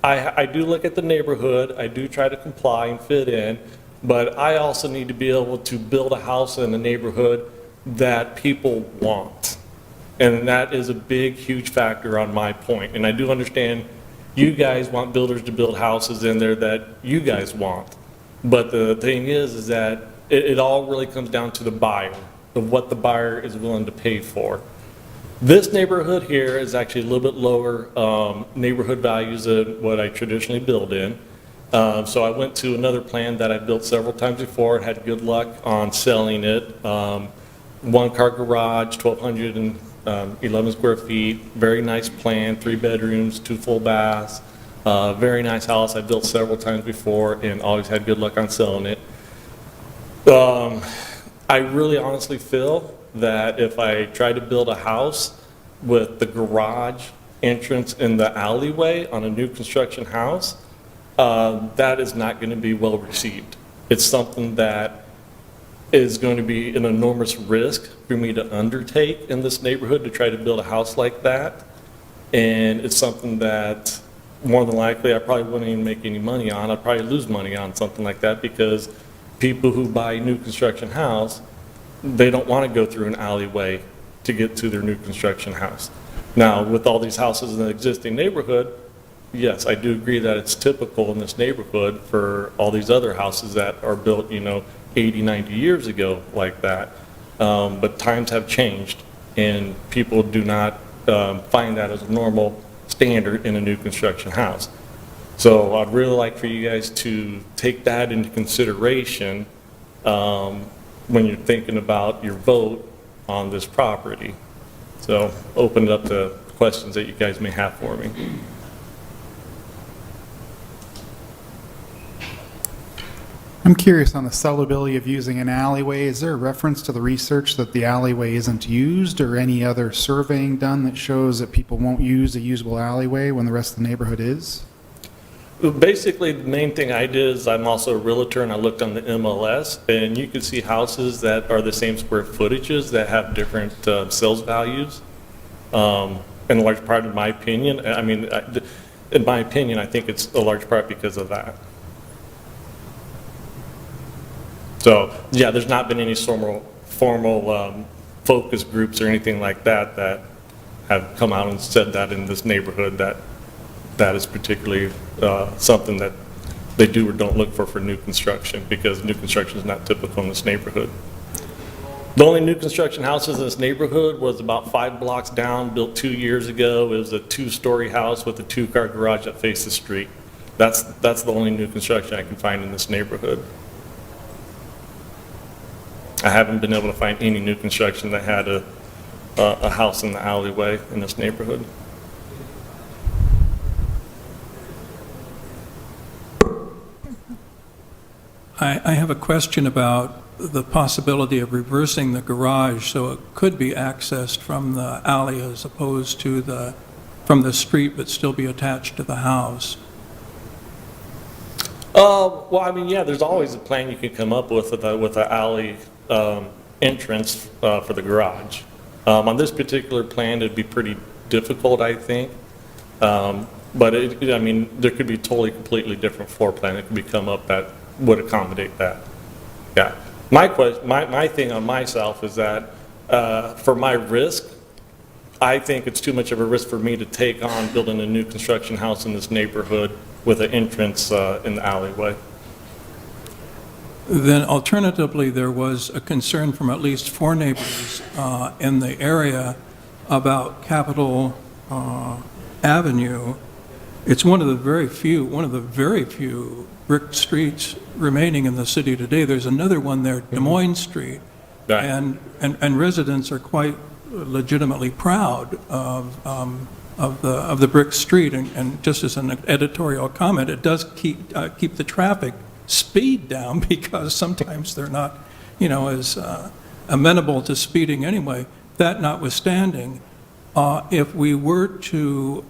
I do look at the neighborhood, I do try to comply and fit in, but I also need to be able to build a house in a neighborhood that people want. And that is a big, huge factor on my point. And I do understand you guys want builders to build houses in there that you guys want. But the thing is that it all really comes down to the buyer, of what the buyer is willing to pay for. This neighborhood here is actually a little bit lower neighborhood values than what I traditionally build in. So I went to another plan that I built several times before and had good luck on selling it. 1-car garage, 1,211 square feet, very nice plan, 3 bedrooms, 2 full baths, very nice house. I built several times before and always had good luck on selling it. I really honestly feel that if I try to build a house with the garage entrance in the alleyway on a new construction house, that is not going to be well received. It's something that is going to be an enormous risk for me to undertake in this neighborhood to try to build a house like that. And it's something that more than likely I probably wouldn't even make any money on. I'd probably lose money on something like that because people who buy a new construction house, they don't want to go through an alleyway to get to their new construction house. Now, with all these houses in the existing neighborhood, yes, I do agree that it's typical in this neighborhood for all these other houses that are built, 80, 90 years ago like that. But times have changed, and people do not find that as a normal standard in a new construction house. So I'd really like for you guys to take that into consideration when you're thinking about your vote on this property. So open it up to questions that you guys may have for me. I'm curious on the sellability of using an alleyway. Is there a reference to the research that the alleyway isn't used, or any other surveying done that shows that people won't use a usable alleyway when the rest of the neighborhood is? Basically, the main thing I did is I'm also a realtor, and I looked on the MLS, and you can see houses that are the same square footages that have different sales values. In a large part, in my opinion, in my opinion, I think it's a large part because of that. So, yeah, there's not been any formal focus groups or anything like that that have come out and said that in this neighborhood that is particularly something that they do or don't look for new construction, because new construction is not typical in this neighborhood. The only new construction houses in this neighborhood was about 5 blocks down, built 2 years ago. It was a 2-story house with a 2-car garage that faced the street. That's the only new construction I can find in this neighborhood. I haven't been able to find any new construction that had a house in the alleyway in this neighborhood. I have a question about the possibility of reversing the garage so it could be accessed from the alley as opposed to from the street but still be attached to the house. Well, yeah, there's always a plan you can come up with an alley entrance for the garage. On this particular plan, it'd be pretty difficult, I think. But there could be totally, completely different floor plan that could be come up that would accommodate that. Yeah. My thing on myself is that for my risk, I think it's too much of a risk for me to take on building a new construction house in this neighborhood with an entrance in the alleyway. Then alternatively, there was a concern from at least 4 neighbors in the area about Capitol Avenue. It's one of the very few brick streets remaining in the city today. There's another one there, Des Moines Street, and residents are quite legitimately proud of the brick street. And just as an editorial comment, it does keep the traffic speed down because sometimes they're not, as amenable to speeding anyway. That notwithstanding, if we were to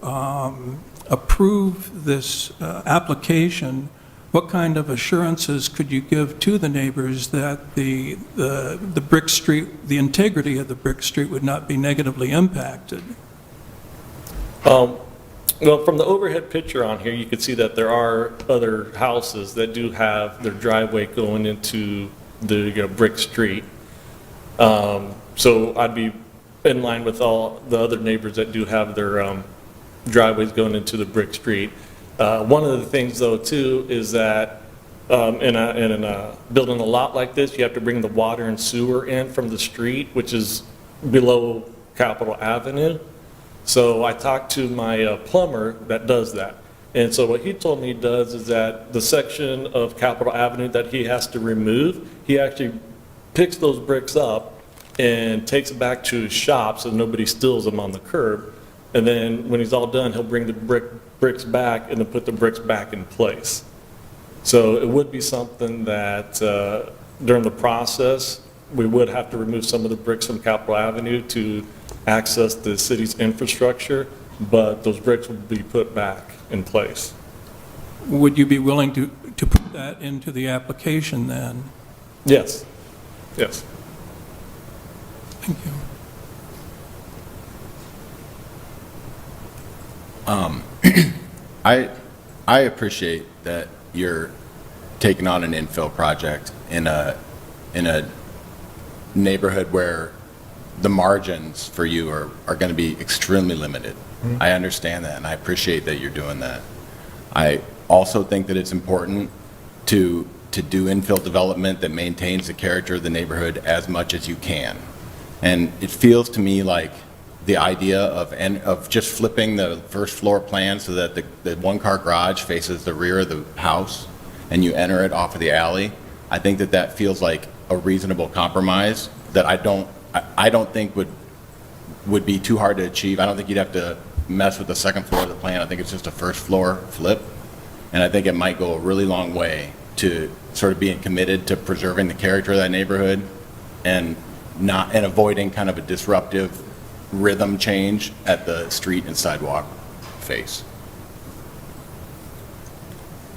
approve this application, what kind of assurances could you give to the neighbors that the brick street, the integrity of the brick street would not be negatively impacted? Well, from the overhead picture on here, you can see that there are other houses that do have their driveway going into the brick street. So I'd be in line with all the other neighbors that do have their driveways going into the brick street. One of the things, though, too, is that in building a lot like this, you have to bring the water and sewer in from the street, which is below Capitol Avenue. So I talked to my plumber that does that. And so what he told me he does is that the section of Capitol Avenue that he has to remove, he actually picks those bricks up and takes it back to his shop so nobody steals them on the curb. And then when he's all done, he'll bring the bricks back and then put the bricks back in place. So it would be something that during the process, we would have to remove some of the bricks from Capitol Avenue to access the city's infrastructure, but those bricks will be put back in place. Would you be willing to put that into the application then? Yes, yes. Thank you. I appreciate that you're taking on an infill project in a neighborhood where the margins for you are going to be extremely limited. I understand that, and I appreciate that you're doing that. I also think that it's important to do infill development that maintains the character of the neighborhood as much as you can. And it feels to me like the idea of just flipping the first floor plan so that the one-car garage faces the rear of the house and you enter it off of the alley, I think that feels like a reasonable compromise that I don't think would be too hard to achieve. I don't think you'd have to mess with the second floor of the plan. I think it's just a first floor flip. And I think it might go a really long way to sort of being committed to preserving the character of that neighborhood and avoiding kind of a disruptive rhythm change at the street and sidewalk face.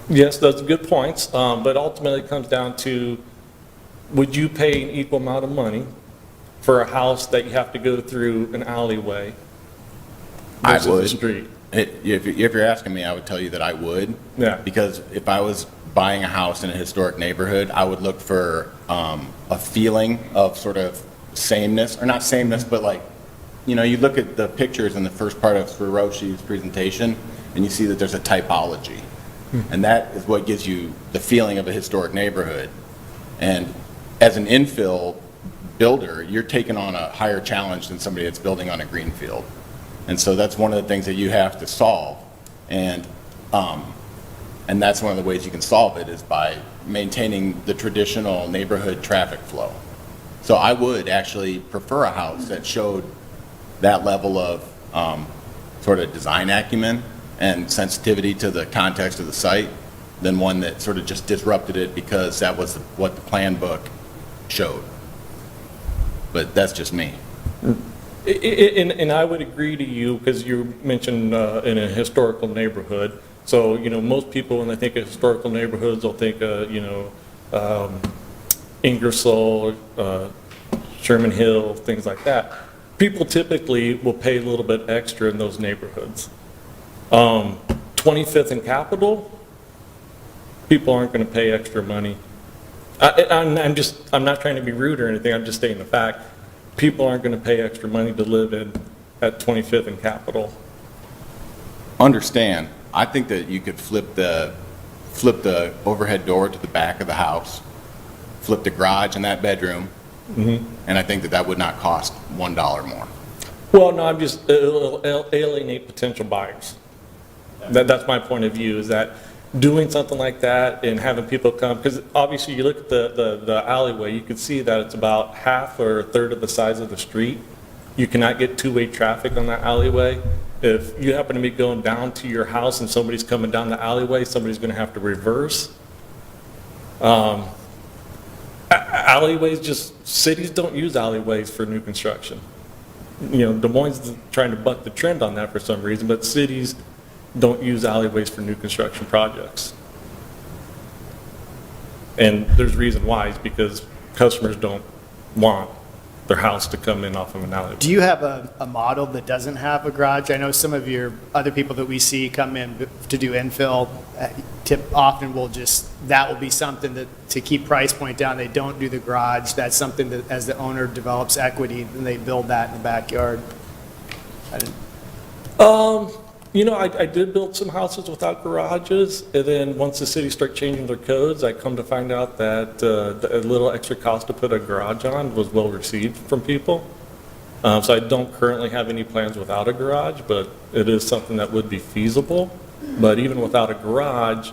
Yes, those are good points, but ultimately it comes down to, would you pay an equal amount of money for a house that you have to go through an alleyway versus I would. a street? If you're asking me, I would tell you that I would. Yeah. Because if I was buying a house in a historic neighborhood, I would look for a feeling of sort of sameness, or not sameness, but like, you know, you look at the pictures in the first part of Sriroshi's presentation, and you see that there's a typology. And that is what gives you the feeling of a historic neighborhood. And as an infill builder, you're taking on a higher challenge than somebody that's building on a greenfield. And so that's one of the things that you have to solve. And that's one of the ways you can solve it is by maintaining the traditional neighborhood traffic flow. So I would actually prefer a house that showed that level of sort of design acumen and sensitivity to the context of the site than one that sort of just disrupted it because that was what the plan book showed. But that's just me. And I would agree to you, because you mentioned in a historical neighborhood. So, you know, most people, when they think of historical neighborhoods, they'll think, Ingersoll, Sherman Hill, things like that. People typically will pay a little bit extra in those neighborhoods. 25th and Capitol, people aren't going to pay extra money. I'm not trying to be rude or anything, I'm just stating the fact. People aren't going to pay extra money to live at 25th and Capitol. Understand, I think that you could flip the overhead door to the back of the house, flip the garage in that bedroom, and I think that would not cost $1 more. Well, no, it'll alienate potential buyers. That's my point of view, is that doing something like that and having people come, because obviously you look at the alleyway, you can see that it's about half or a third of the size of the street. You cannot get two-way traffic on that alleyway. If you happen to be going down to your house and somebody's coming down the alleyway, somebody's going to have to reverse. Alleyways, cities don't use alleyways for new construction. You know, Des Moines is trying to buck the trend on that for some reason, but cities don't use alleyways for new construction projects. And there's a reason why, is because customers don't want their house to come in off of an alleyway. Do you have a model that doesn't have a garage? I know some of your other people that we see come in to do infill, often that will be something that, to keep price point down, they don't do the garage. That's something that, as the owner develops equity, then they build that in the backyard. You know, I did build some houses without garages, and then once the city started changing their codes, I come to find out that a little extra cost to put a garage on was well received from people. So I don't currently have any plans without a garage, but it is something that would be feasible. But even without a garage,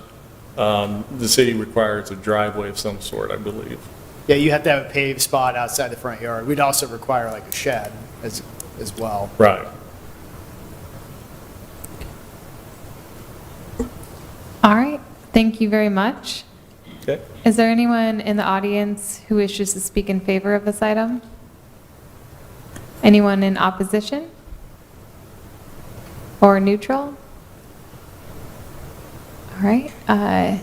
the city requires a driveway of some sort, I believe. Yeah, you have to have a paved spot outside the front yard. We'd also require like a shed as well. Right. All right, thank you very much. Okay. Is there anyone in the audience who wishes to speak in favor of this item? Anyone in opposition? Or neutral? All right. Are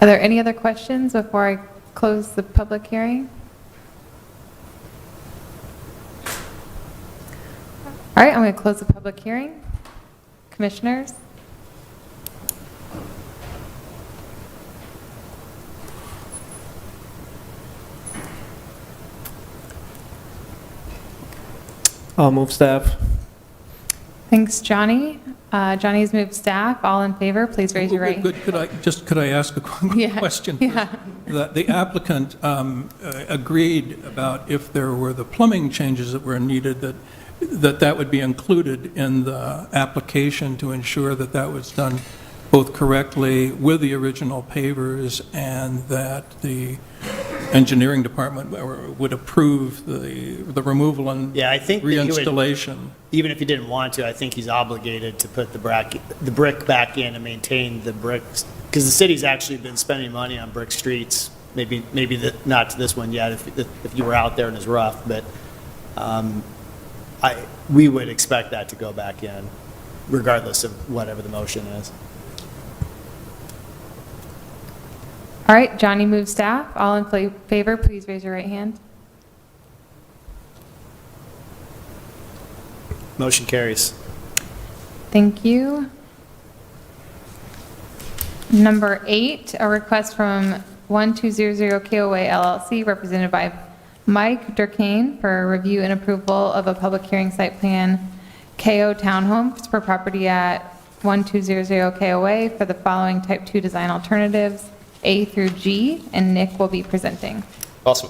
there any other questions before I close the public hearing? All right, I'm going to close the public hearing. Commissioners? I'll move staff. Thanks, Johnny. Johnny has moved staff. All in favor, please raise your right. Good, could I ask a Yeah, question? yeah. The applicant agreed about if there were the plumbing changes that were needed, that would be included in the application to ensure that that was done both correctly with the original pavers, and that the engineering department would approve the removal and Yeah, I think that he would- reinstallation. Even if he didn't want to, I think he's obligated to put the brick back in and maintain the bricks, because the city's actually been spending money on brick streets, maybe not to this one yet, if you were out there and it's rough, but we would expect that to go back in, regardless of whatever the motion is. All right, Johnny moves staff. All in favor, please raise your right hand. Motion carries. Thank you. Number 8, a request from 1200 KOA LLC, represented by Mike Durkane, for review and approval of a public hearing site plan KO Townhomes for property at 1200 KOA for the following Type 2 design alternatives, A through G, and Nick will be presenting. Awesome.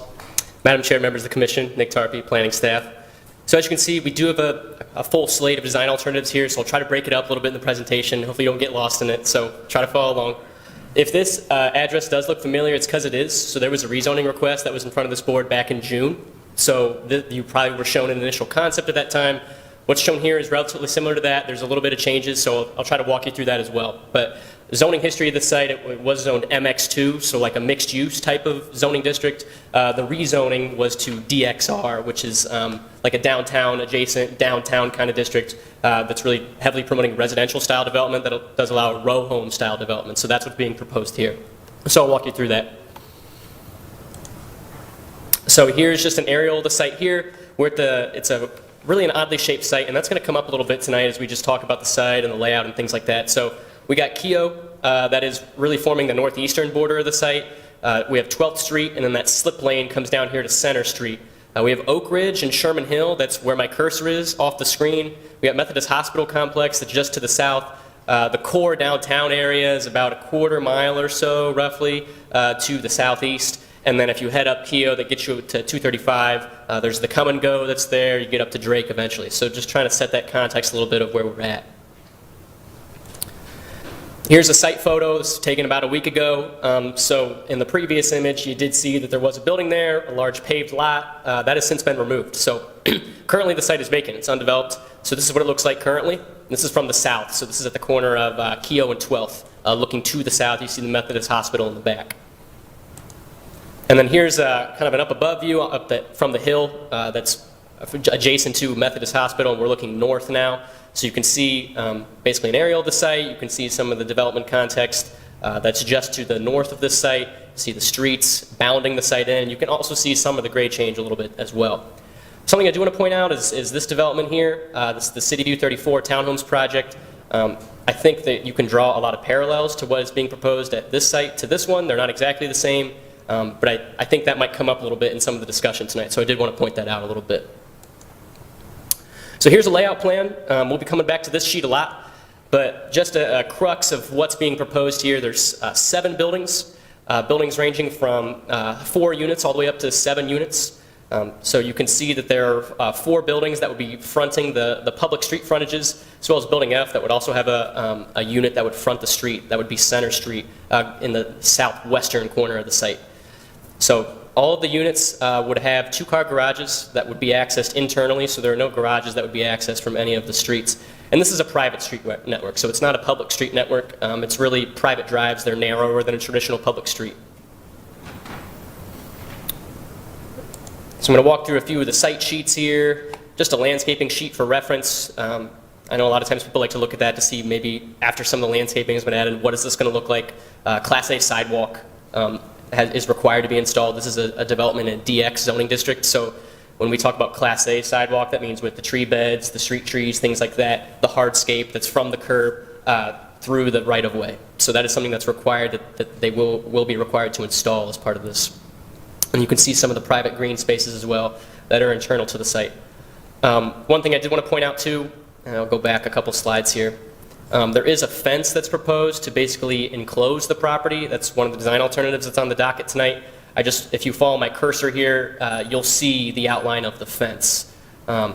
Madam Chair, members of the commission, Nick Tarpey, planning staff. So as you can see, we do have a full slate of design alternatives here, so I'll try to break it up a little bit in the presentation. Hopefully you don't get lost in it, so try to follow along. If this address does look familiar, it's because it is. So there was a rezoning request that was in front of this board back in June. So you probably were shown an initial concept at that time. What's shown here is relatively similar to that. There's a little bit of changes, so I'll try to walk you through that as well. But zoning history of the site, it was zoned MX2, so like a mixed use type of zoning district. The rezoning was to DXR, which is like a downtown, adjacent downtown kind of district that's really heavily promoting residential style development that does allow row home style development. So that's what's being proposed here. So I'll walk you through that. So here's just an aerial of the site here. It's really an oddly shaped site, and that's going to come up a little bit tonight as we just talk about the site and the layout and things like that. So we got Keogh, that is really forming the northeastern border of the site. We have 12th Street, and then that slip lane comes down here to Center Street. We have Oak Ridge and Sherman Hill, that's where my cursor is off the screen. We got Methodist Hospital Complex that's just to the south. The core downtown area is about a quarter mile or so, roughly, to the southeast. And then if you head up Keogh, that gets you to 235. There's the Come and Go that's there. You get up to Drake eventually. So just trying to set that context a little bit of where we're at. Here's a site photo. This was taken about a week ago. So in the previous image, you did see that there was a building there, a large paved lot. That has since been removed. So currently the site is vacant. It's undeveloped. So this is what it looks like currently. This is from the south. So this is at the corner of Keogh and 12th. Looking to the south, you see the Methodist Hospital in the back. And then here's kind of an up above view from the hill that's adjacent to Methodist Hospital, and we're looking north now. So you can see basically an aerial of the site. You can see some of the development context that's just to the north of this site. See the streets bounding the site in. You can also see some of the grade change a little bit as well. Something I do want to point out is this development here. This is the City View 34 Townhomes project. I think that you can draw a lot of parallels to what is being proposed at this site to this one. They're not exactly the same. But I think that might come up a little bit in some of the discussion tonight, so I did want to point that out a little bit. So here's a layout plan. We'll be coming back to this sheet a lot, but just a crux of what's being proposed here. There's 7 buildings, buildings ranging from 4 units all the way up to 7 units. So you can see that there are 4 buildings that would be fronting the public street frontages, as well as Building F that would also have a unit that would front the street. That would be Center Street in the southwestern corner of the site. So all of the units would have 2-car garages that would be accessed internally, so there are no garages that would be accessed from any of the streets. And this is a private street network, so it's not a public street network. It's really private drives. They're narrower than a traditional public street. So I'm going to walk through a few of the site sheets here. just a landscaping sheet for reference. I know a lot of times people like to look at that to see maybe after some of the landscaping has been added, what is this going to look like? Class A sidewalk is required to be installed. This is a development in DX zoning district, so when we talk about Class A sidewalk, that means with the tree beds, the street trees, things like that, the hardscape that's from the curb through the right-of-way. So that is something that's required, that they will be required to install as part of this. And you can see some of the private green spaces as well that are internal to the site. One thing I did want to point out too, and I'll go back a couple slides here, there is a fence that's proposed to basically enclose the property. That's one of the design alternatives that's on the docket tonight. If you follow my cursor here, you'll see the outline of the fence. So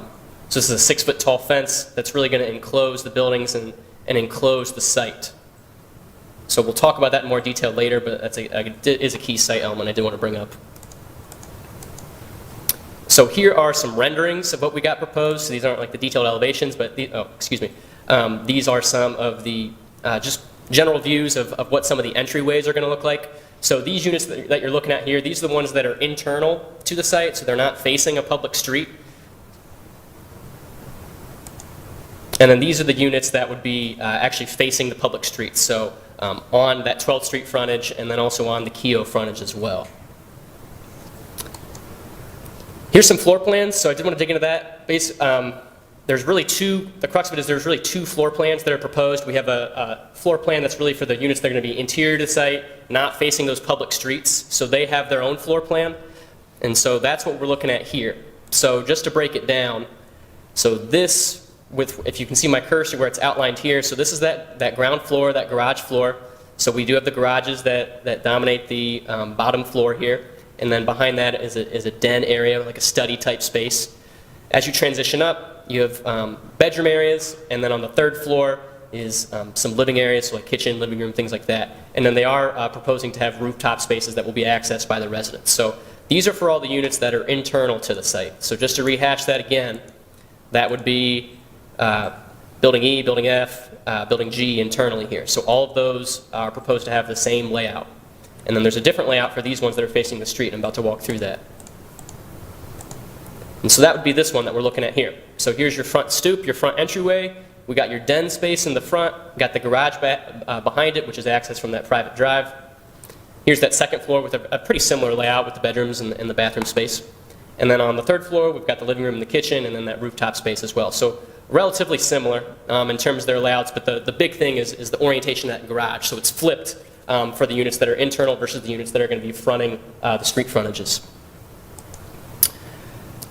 this is a 6-foot tall fence that's really going to enclose the buildings and enclose the site. So we'll talk about that in more detail later, but it is a key site element I did want to bring up. So here are some renderings of what we got proposed. So these aren't like the detailed elevations, but these are some of the just general views of what some of the entryways are going to look like. So these units that you're looking at here, these are the ones that are internal to the site, so they're not facing a public street. And then these are the units that would be actually facing the public streets, so on that 12th Street frontage and then also on the Keogh frontage as well. Here's some floor plans, so I did want to dig into that. There's really the crux of it is there's really two floor plans that are proposed. We have a floor plan that's really for the units that are going to be interior to the site, not facing those public streets, so they have their own floor plan. And so that's what we're looking at here. So just to break it down, so this, if you can see my cursor where it's outlined here, so this is that ground floor, that garage floor. So we do have the garages that dominate the bottom floor here. And then behind that is a den area, like a study type space. As you transition up, you have bedroom areas, and then on the 3rd floor is some living areas, so like kitchen, living room, things like that. And then they are proposing to have rooftop spaces that will be accessed by the residents. So these are for all the units that are internal to the site. So just to rehash that again, that would be Building E, Building F, Building G internally here. So all of those are proposed to have the same layout. And then there's a different layout for these ones that are facing the street. I'm about to walk through that. And so that would be this one that we're looking at here. So here's your front stoop, your front entryway. We got your den space in the front, got the garage behind it, which is access from that private drive. Here's that 2nd floor with a pretty similar layout with the bedrooms and the bathroom space. And then on the 3rd floor, we've got the living room and the kitchen, and then that rooftop space as well. So relatively similar in terms of their layouts, but the big thing is the orientation of that garage. So it's flipped for the units that are internal versus the units that are going to be fronting the street frontages.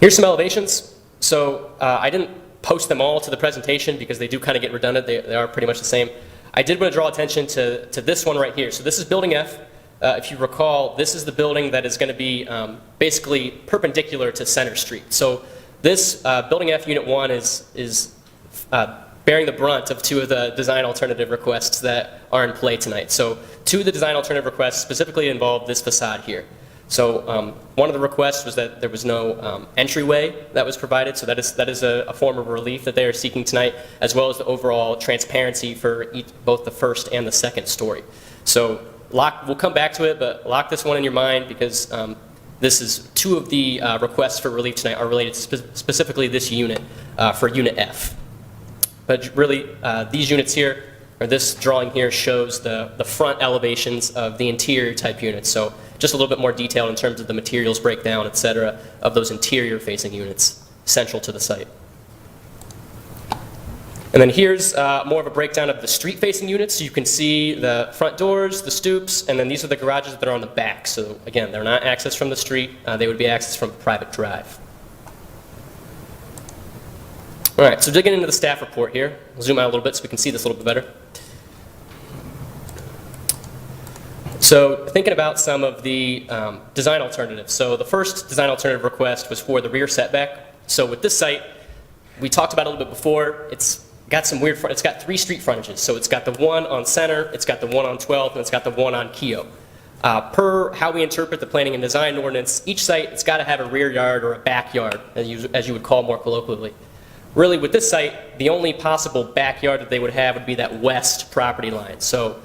Here's some elevations. So I didn't post them all to the presentation because they do kind of get redundant. They are pretty much the same. I did want to draw attention to this one right here. So this is Building F. If you recall, this is the building that is going to be basically perpendicular to Center Street. So this Building F Unit 1 is bearing the brunt of 2 of the design alternative requests that are in play tonight. So 2 of the design alternative requests specifically involve this facade here. So one of the requests was that there was no entryway that was provided, so that is a form of relief that they are seeking tonight, as well as the overall transparency for both the 1st and the 2nd story. So we'll come back to it, but lock this one in your mind because this is 2 of the requests for relief tonight are related to specifically this unit for Unit F. But really, these units here, or this drawing here, shows the front elevations of the interior type units. So just a little bit more detail in terms of the materials breakdown, et cetera, of those interior facing units central to the site. And then here's more of a breakdown of the street facing units. So you can see the front doors, the stoops, and then these are the garages that are on the back. So again, they're not accessed from the street. They would be accessed from a private drive. All right, so digging into the staff report here. We'll zoom out a little bit so we can see this a little bit better. So thinking about some of the design alternatives. So the first design alternative request was for the rear setback. So with this site, we talked about it a little bit before. It's got some weird, it's got 3 street frontages. So it's got the one on Center, it's got the one on 12th, and it's got the one on Keogh. Per how we interpret the planning and design ordinance, each site, it's got to have a rear yard or a backyard, as you would call more colloquially. Really, with this site, the only possible backyard that they would have would be that west property line. So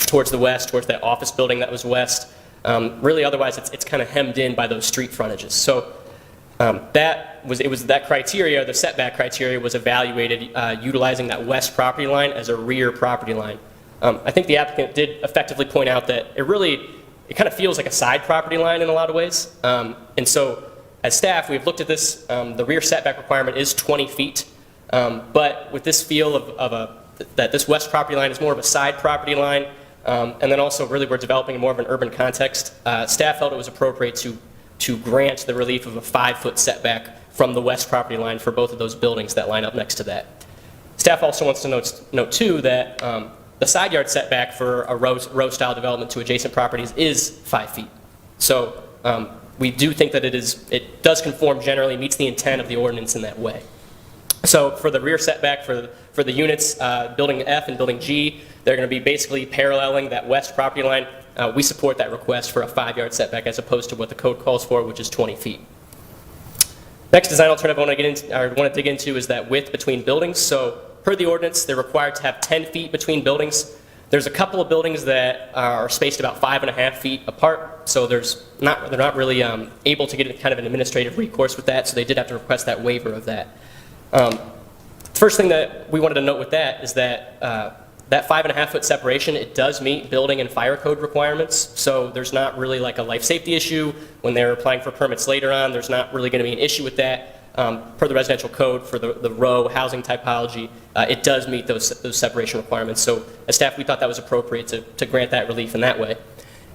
towards the west, towards that office building that was west. Really, otherwise, it's kind of hemmed in by those street frontages. So That criteria, the setback criteria, was evaluated utilizing that west property line as a rear property line. I think the applicant did effectively point out that it kind of feels like a side property line in a lot of ways. And so, as staff, we've looked at this. The rear setback requirement is 20 feet, but with this feel that this west property line is more of a side property line, and then also really we're developing more of an urban context, staff felt it was appropriate to grant the relief of a 5-foot setback from the west property line for both of those buildings that line up next to that. Staff also wants to note too, that the side yard setback for a row-style development to adjacent properties is 5 feet. So we do think that it does conform generally, meets the intent of the ordinance in that way. So for the rear setback for the units, building F and building G, they're going to be basically paralleling that west property line. We support that request for a 5-yard setback as opposed to what the code calls for, which is 20 feet. Next design alternative I want to dig into is that width between buildings. So per the ordinance, they're required to have 10 feet between buildings. There's a couple of buildings that are spaced about 5.5 feet apart, so they're not really able to get kind of an administrative recourse with that, so they did have to request that waiver of that. First thing that we wanted to note with that is that that 5.5-foot separation, it does meet building and fire code requirements, so there's not really like a life safety issue. When they're applying for permits later on, there's not really going to be an issue with that. Per the residential code for the row housing typology, it does meet those separation requirements. So as staff, we thought that was appropriate to grant that relief in that way.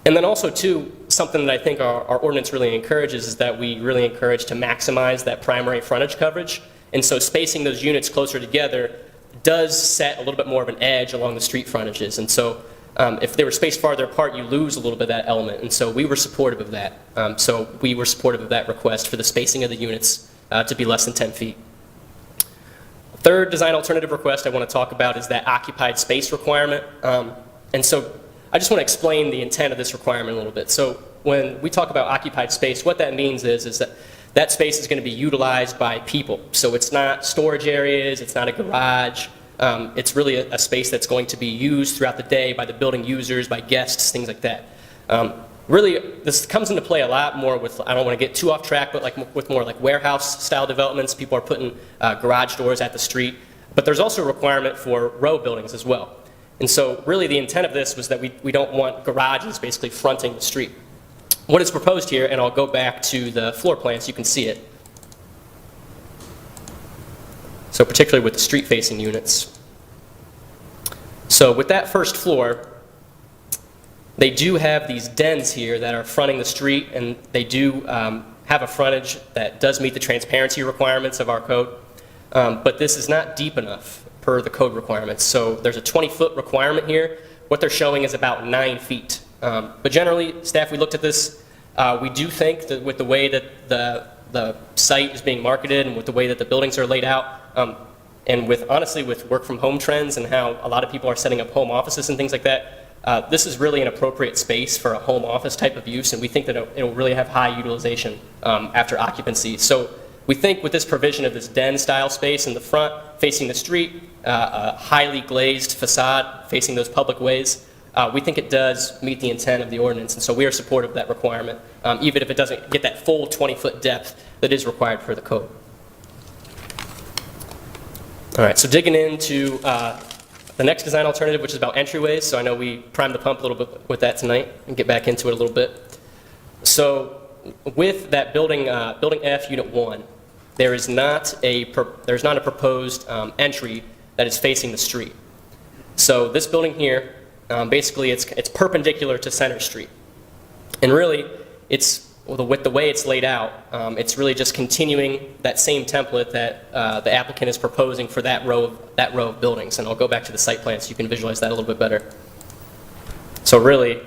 And then also, too, something that I think our ordinance really encourages is that we really encourage to maximize that primary frontage coverage. And so spacing those units closer together does set a little bit more of an edge along the street frontages. And so if they were spaced farther apart, you lose a little bit of that element. And so we were supportive of that. So we were supportive of that request for the spacing of the units to be less than 10 feet. Third design alternative request I want to talk about is that occupied space requirement. And so I just want to explain the intent of this requirement a little bit. So when we talk about occupied space, what that means is that that space is going to be utilized by people. So it's not storage areas, it's not a garage, it's really a space that's going to be used throughout the day by the building users, by guests, things like that. Really, this comes into play a lot more with, I don't want to get too off track, but with more like warehouse style developments. People are putting garage doors at the street, but there's also a requirement for row buildings as well. And so really the intent of this was that we don't want garages basically fronting the street. What is proposed here, and I'll go back to the floor plan so you can see it. So particularly with the street-facing units. So with that first floor, they do have these dens here that are fronting the street, and they do have a frontage that does meet the transparency requirements of our code. But this is not deep enough per the code requirements. So there's a 20-foot requirement here. What they're showing is about 9 feet. But generally, staff, we looked at this. We do think that with the way that the site is being marketed and with the way that the buildings are laid out, and honestly with work from home trends and how a lot of people are setting up home offices and things like that, this is really an appropriate space for a home office type of use, and we think that it'll really have high utilization after occupancy. So we think with this provision of this den style space in the front facing the street, a highly glazed facade facing those public ways, we think it does meet the intent of the ordinance, and so we are supportive of that requirement, even if it doesn't get that full 20-foot depth that is required for the code. All right, so digging into the next design alternative, which is about entryways. So I know we primed the pump a little bit with that tonight and get back into it a little bit. So with that building F, Unit 1, there's not a proposed entry that is facing the street. So this building here, basically it's perpendicular to Center Street. And really, with the way it's laid out, it's really just continuing that same template that the applicant is proposing for that row of buildings. And I'll go back to the site plan so you can visualize that a little bit better. So really,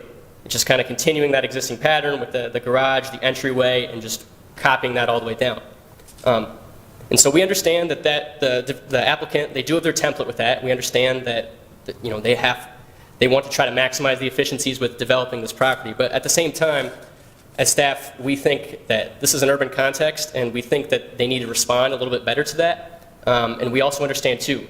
it's just kind of continuing that existing pattern with the garage, the entryway, and just copying that all the way down. And so we understand that the applicant, they do have their template with that. We understand that they want to try to maximize the efficiencies with developing this property. But at the same time, as staff, we think that this is an urban context, and we think that they need to respond a little bit better to that. And we also understand, too,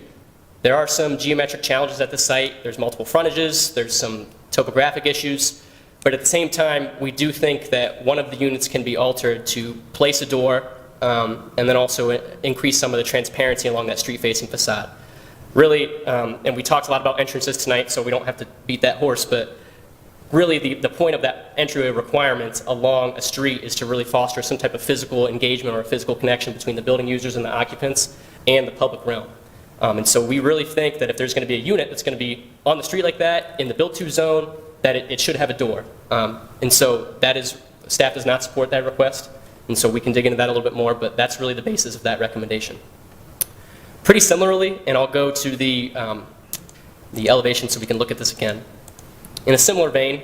there are some geometric challenges at the site. There's multiple frontages. There's some topographic issues. But at the same time, we do think that one of the units can be altered to place a door and then also increase some of the transparency along that street-facing facade. Really, and we talked a lot about entrances tonight, so we don't have to beat that horse, but really the point of that entryway requirement along a street is to really foster some type of physical engagement or a physical connection between the building users and the occupants and the public realm. And so we really think that if there's going to be a unit that's going to be on the street like that, in the built-to zone, that it should have a door. And so that is, staff does not support that request, and so we can dig into that a little bit more, but that's really the basis of that recommendation. Pretty similarly, and I'll go to the elevation so we can look at this again. In a similar vein,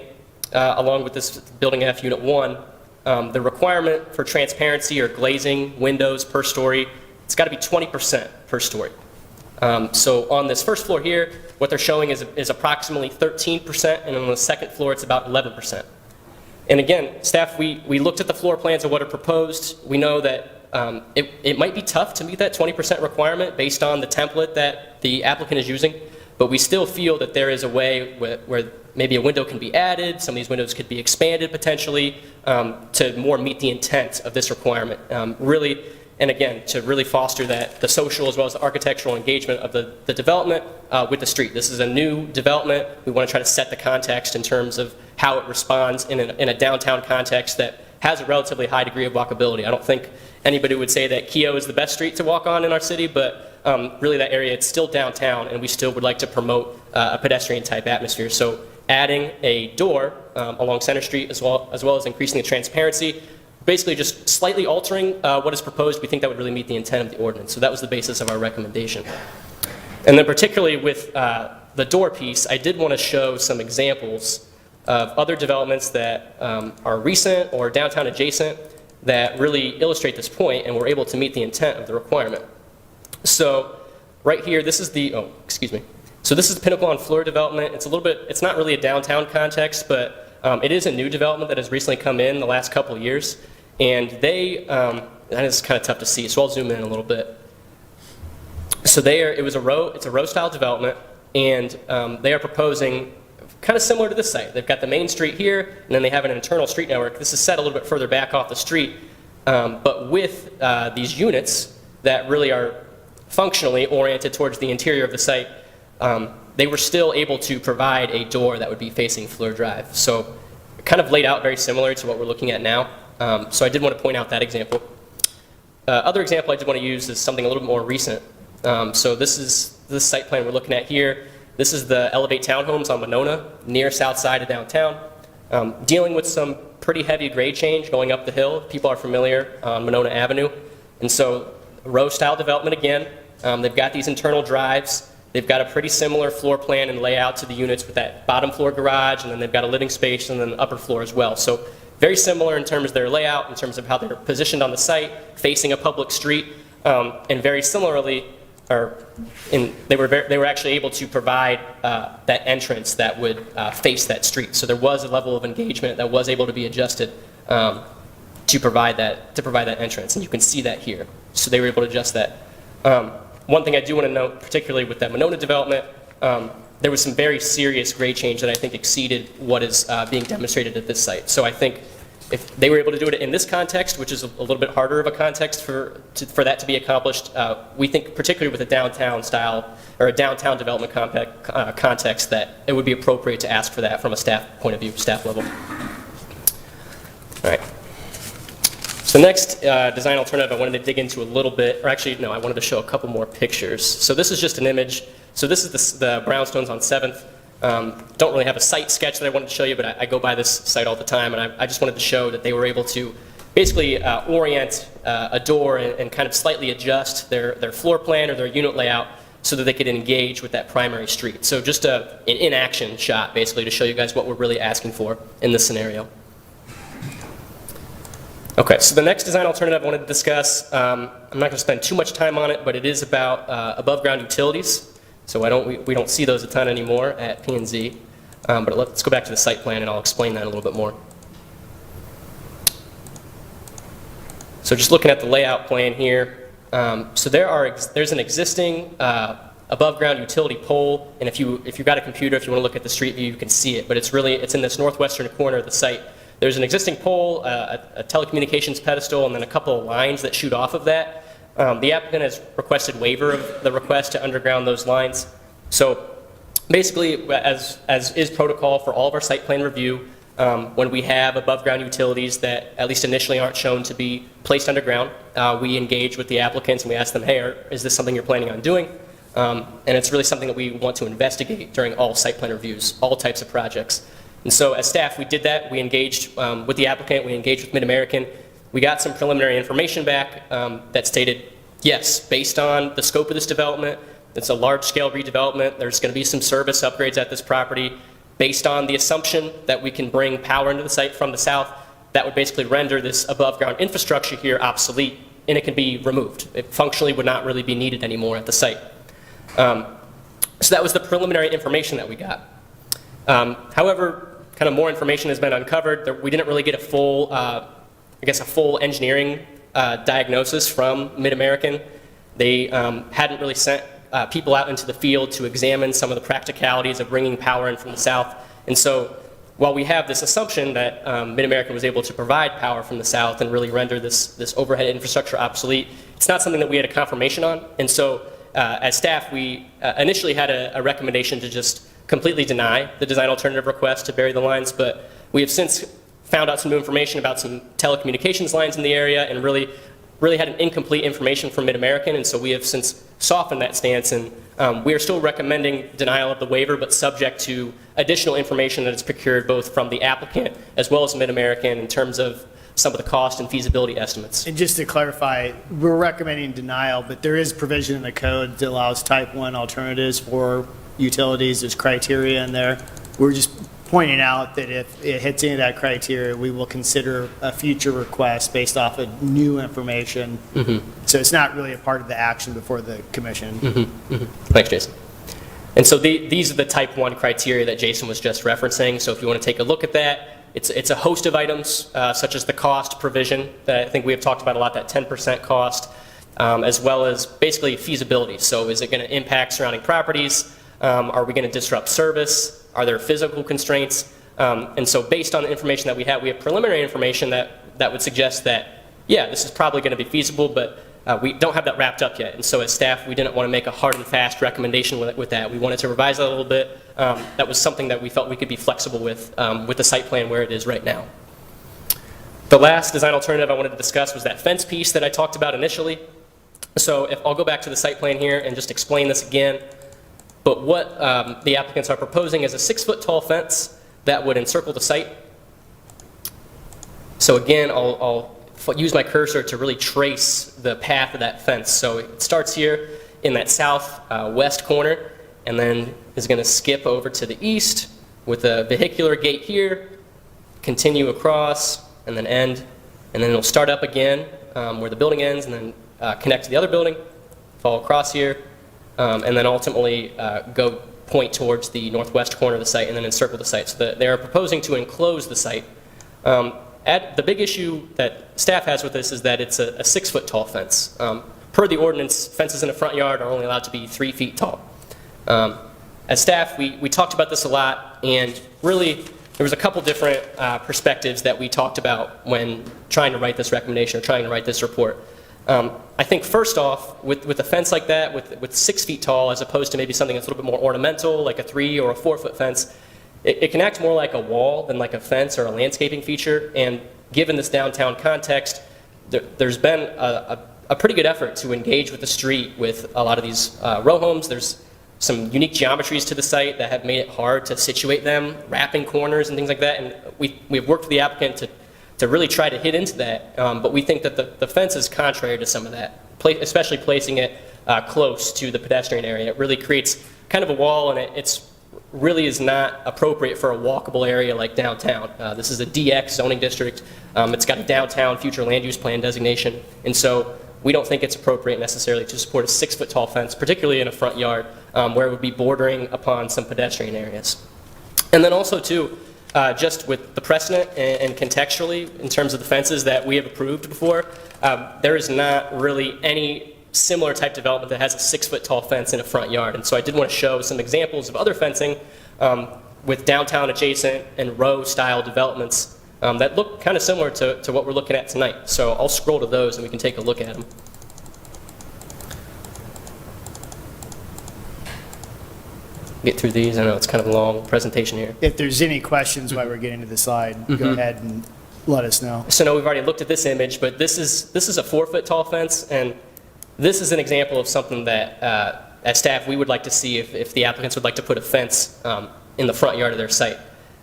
along with this Building F Unit 1, the requirement for transparency or glazing windows per story, it's got to be 20% per story. So on this first floor here, what they're showing is approximately 13%, and on the second floor it's about 11%. And again, staff, we looked at the floor plans of what are proposed. We know that it might be tough to meet that 20% requirement based on the template that the applicant is using, but we still feel that there is a way where maybe a window can be added, some of these windows could be expanded potentially to more meet the intent of this requirement. Really, and again, to really foster the social as well as the architectural engagement of the development with the street. This is a new development. We want to try to set the context in terms of how it responds in a downtown context that has a relatively high degree of walkability. I don't think anybody would say that Keogh is the best street to walk on in our city, but really that area, it's still downtown, and we still would like to promote a pedestrian type atmosphere. So adding a door along Center Street as well as increasing the transparency, basically just slightly altering what is proposed, we think that would really meet the intent of the ordinance. So that was the basis of our recommendation. And then particularly with the door piece, I did want to show some examples of other developments that are recent or downtown adjacent that really illustrate this point and were able to meet the intent of the requirement. So right here, this is the, So this is the Pinnacle on Fleur development. It's not really a downtown context, but it is a new development that has recently come in the last couple of years. And and it's kind of tough to see, so I'll zoom in a little bit. So it's a row style development, and they are proposing kind of similar to this site. They've got the main street here, and then they have an internal street network. This is set a little bit further back off the street, but with these units that really are functionally oriented towards the interior of the site, they were still able to provide a door that would be facing Fleur Drive. So kind of laid out very similar to what we're looking at now. So I did want to point out that example. Other example I did want to use is something a little bit more recent. So this is the site plan we're looking at here. This is the Elevate Townhomes on Monona, near south side of downtown. Dealing with some pretty heavy grade change going up the hill. People are familiar on Monona Avenue. And so row style development again. They've got these internal drives. They've got a pretty similar floor plan and layout to the units with that bottom floor garage, and then they've got a living space and then the upper floor as well. So very similar in terms of their layout, in terms of how they're positioned on the site, facing a public street, and very similarly, they were actually able to provide that entrance that would face that street. So there was a level of engagement that was able to be adjusted to provide that entrance, and you can see that here. So they were able to adjust that. One thing I do want to note, particularly with that Monona development, there was some very serious grade change that I think exceeded what is being demonstrated at this site. So I think if they were able to do it in this context, which is a little bit harder of a context for that to be accomplished, we think particularly with a downtown style or a downtown development context that it would be appropriate to ask for that from a staff point of view, staff level. All right. So next design alternative I wanted to dig into a little bit, or actually no, I wanted to show a couple more pictures. So this is just an image. So this is the brownstones on 7th. Don't really have a site sketch that I wanted to show you, but I go by this site all the time, and I just wanted to show that they were able to basically orient a door and kind of slightly adjust their floor plan or their unit layout so that they could engage with that primary street. So just an in-action shot, basically, to show you guys what we're really asking for in this scenario. Okay, so the next design alternative I wanted to discuss, I'm not going to spend too much time on it, but it is about above-ground utilities. So we don't see those a ton anymore at P&Z. But let's go back to the site plan, and I'll explain that a little bit more. So just looking at the layout plan here, so there's an existing above-ground utility pole, and if you've got a computer, if you want to look at the street view, you can see it. But it's in this northwestern corner of the site. There's an existing pole, a telecommunications pedestal, and then a couple of lines that shoot off of that. The applicant has requested waiver of the request to underground those lines. So basically, as is protocol for all of our site plan review, when we have above-ground utilities that at least initially aren't shown to be placed underground, we engage with the applicants and we ask them, hey, is this something you're planning on doing? And it's really something that we want to investigate during all site plan reviews, all types of projects. And so as staff, we did that. We engaged with the applicant. We engaged with Mid-American. We got some preliminary information back that stated, yes, based on the scope of this development, it's a large-scale redevelopment. There's going to be some service upgrades at this property. Based on the assumption that we can bring power into the site from the south, that would basically render this above-ground infrastructure here obsolete, and it can be removed. It functionally would not really be needed anymore at the site. So that was the preliminary information that we got. However, kind of more information has been uncovered. We didn't really get a full, a full engineering diagnosis from Mid-American. They hadn't really sent people out into the field to examine some of the practicalities of bringing power in from the south. And so while we have this assumption that Mid-American was able to provide power from the south and really render this overhead infrastructure obsolete, it's not something that we had a confirmation on. And so as staff, we initially had a recommendation to just completely deny the design alternative request to bury the lines, but we have since found out some new information about some telecommunications lines in the area and really had an incomplete information from Mid-American, and so we have since softened that stance, and we are still recommending denial of the waiver, but subject to additional information that is procured both from the applicant as well as Mid-American in terms of some of the cost and feasibility estimates. And just to clarify, we're recommending denial, but there is provision in the code that allows type 1 alternatives for utilities. There's criteria in there. We're just pointing out that if it hits any of that criteria, we will consider a future request based off of new information. So it's not really a part of the action before the commission. Thanks, Jason. And so these are the type 1 criteria that Jason was just referencing. So if you want to take a look at that, it's a host of items, such as the cost provision that I think we have talked about a lot, that 10% cost, as well as basically feasibility. So is it going to impact surrounding properties? Are we going to disrupt service? Are there physical constraints? And so based on the information that we have preliminary information that would suggest that, yeah, this is probably going to be feasible, but we don't have that wrapped up yet. And so as staff, we didn't want to make a hard and fast recommendation with that. We wanted to revise that a little bit. That was something that we felt we could be flexible with the site plan where it is right now. The last design alternative I wanted to discuss was that fence piece that I talked about initially. So if I'll go back to the site plan here and just explain this again. But what the applicants are proposing is a 6-foot tall fence that would encircle the site. So again, I'll use my cursor to really trace the path of that fence. So it starts here in that southwest corner and then is going to skip over to the east with a vehicular gate here, continue across, and then end. And then it'll start up again where the building ends and then connect to the other building, fall across here, and then ultimately point towards the northwest corner of the site and then encircle the site. So they are proposing to enclose the site. The big issue that staff has with this is that it's a 6-foot tall fence. Per the ordinance, fences in a front yard are only allowed to be 3 feet tall. As staff, we talked about this a lot, and really there was a couple different perspectives that we talked about when trying to write this recommendation or trying to write this report. I think first off, with a fence like that, with 6 feet tall, as opposed to maybe something that's a little bit more ornamental, like a 3 or a 4-foot fence, it can act more like a wall than like a fence or a landscaping feature. And given this downtown context, there's been a pretty good effort to engage with the street with a lot of these row homes. There's some unique geometries to the site that have made it hard to situate them, wrapping corners and things like that. And we've worked with the applicant to really try to hit into that. But we think that the fence is contrary to some of that, especially placing it close to the pedestrian area. It really creates kind of a wall, and it's really is not appropriate for a walkable area like downtown. This is a DX zoning district. It's got a downtown future land use plan designation. And so we don't think it's appropriate necessarily to support a 6-foot tall fence, particularly in a front yard where it would be bordering upon some pedestrian areas. And then also too, just with the precedent and contextually in terms of the fences that we have approved before, there is not really any similar type development that has a 6-foot tall fence in a front yard. And so I did want to show some examples of other fencing with downtown adjacent and row style developments that look kind of similar to what we're looking at tonight. So I'll scroll to those and we can take a look at them. Get through these. I know it's kind of a long presentation here. If there's any questions while we're getting to the slide, go ahead and let us know. So no, we've already looked at this image, but this is a 4-foot tall fence, and this is an example of something that, as staff, we would like to see if the applicants would like to put a fence in the front yard of their site.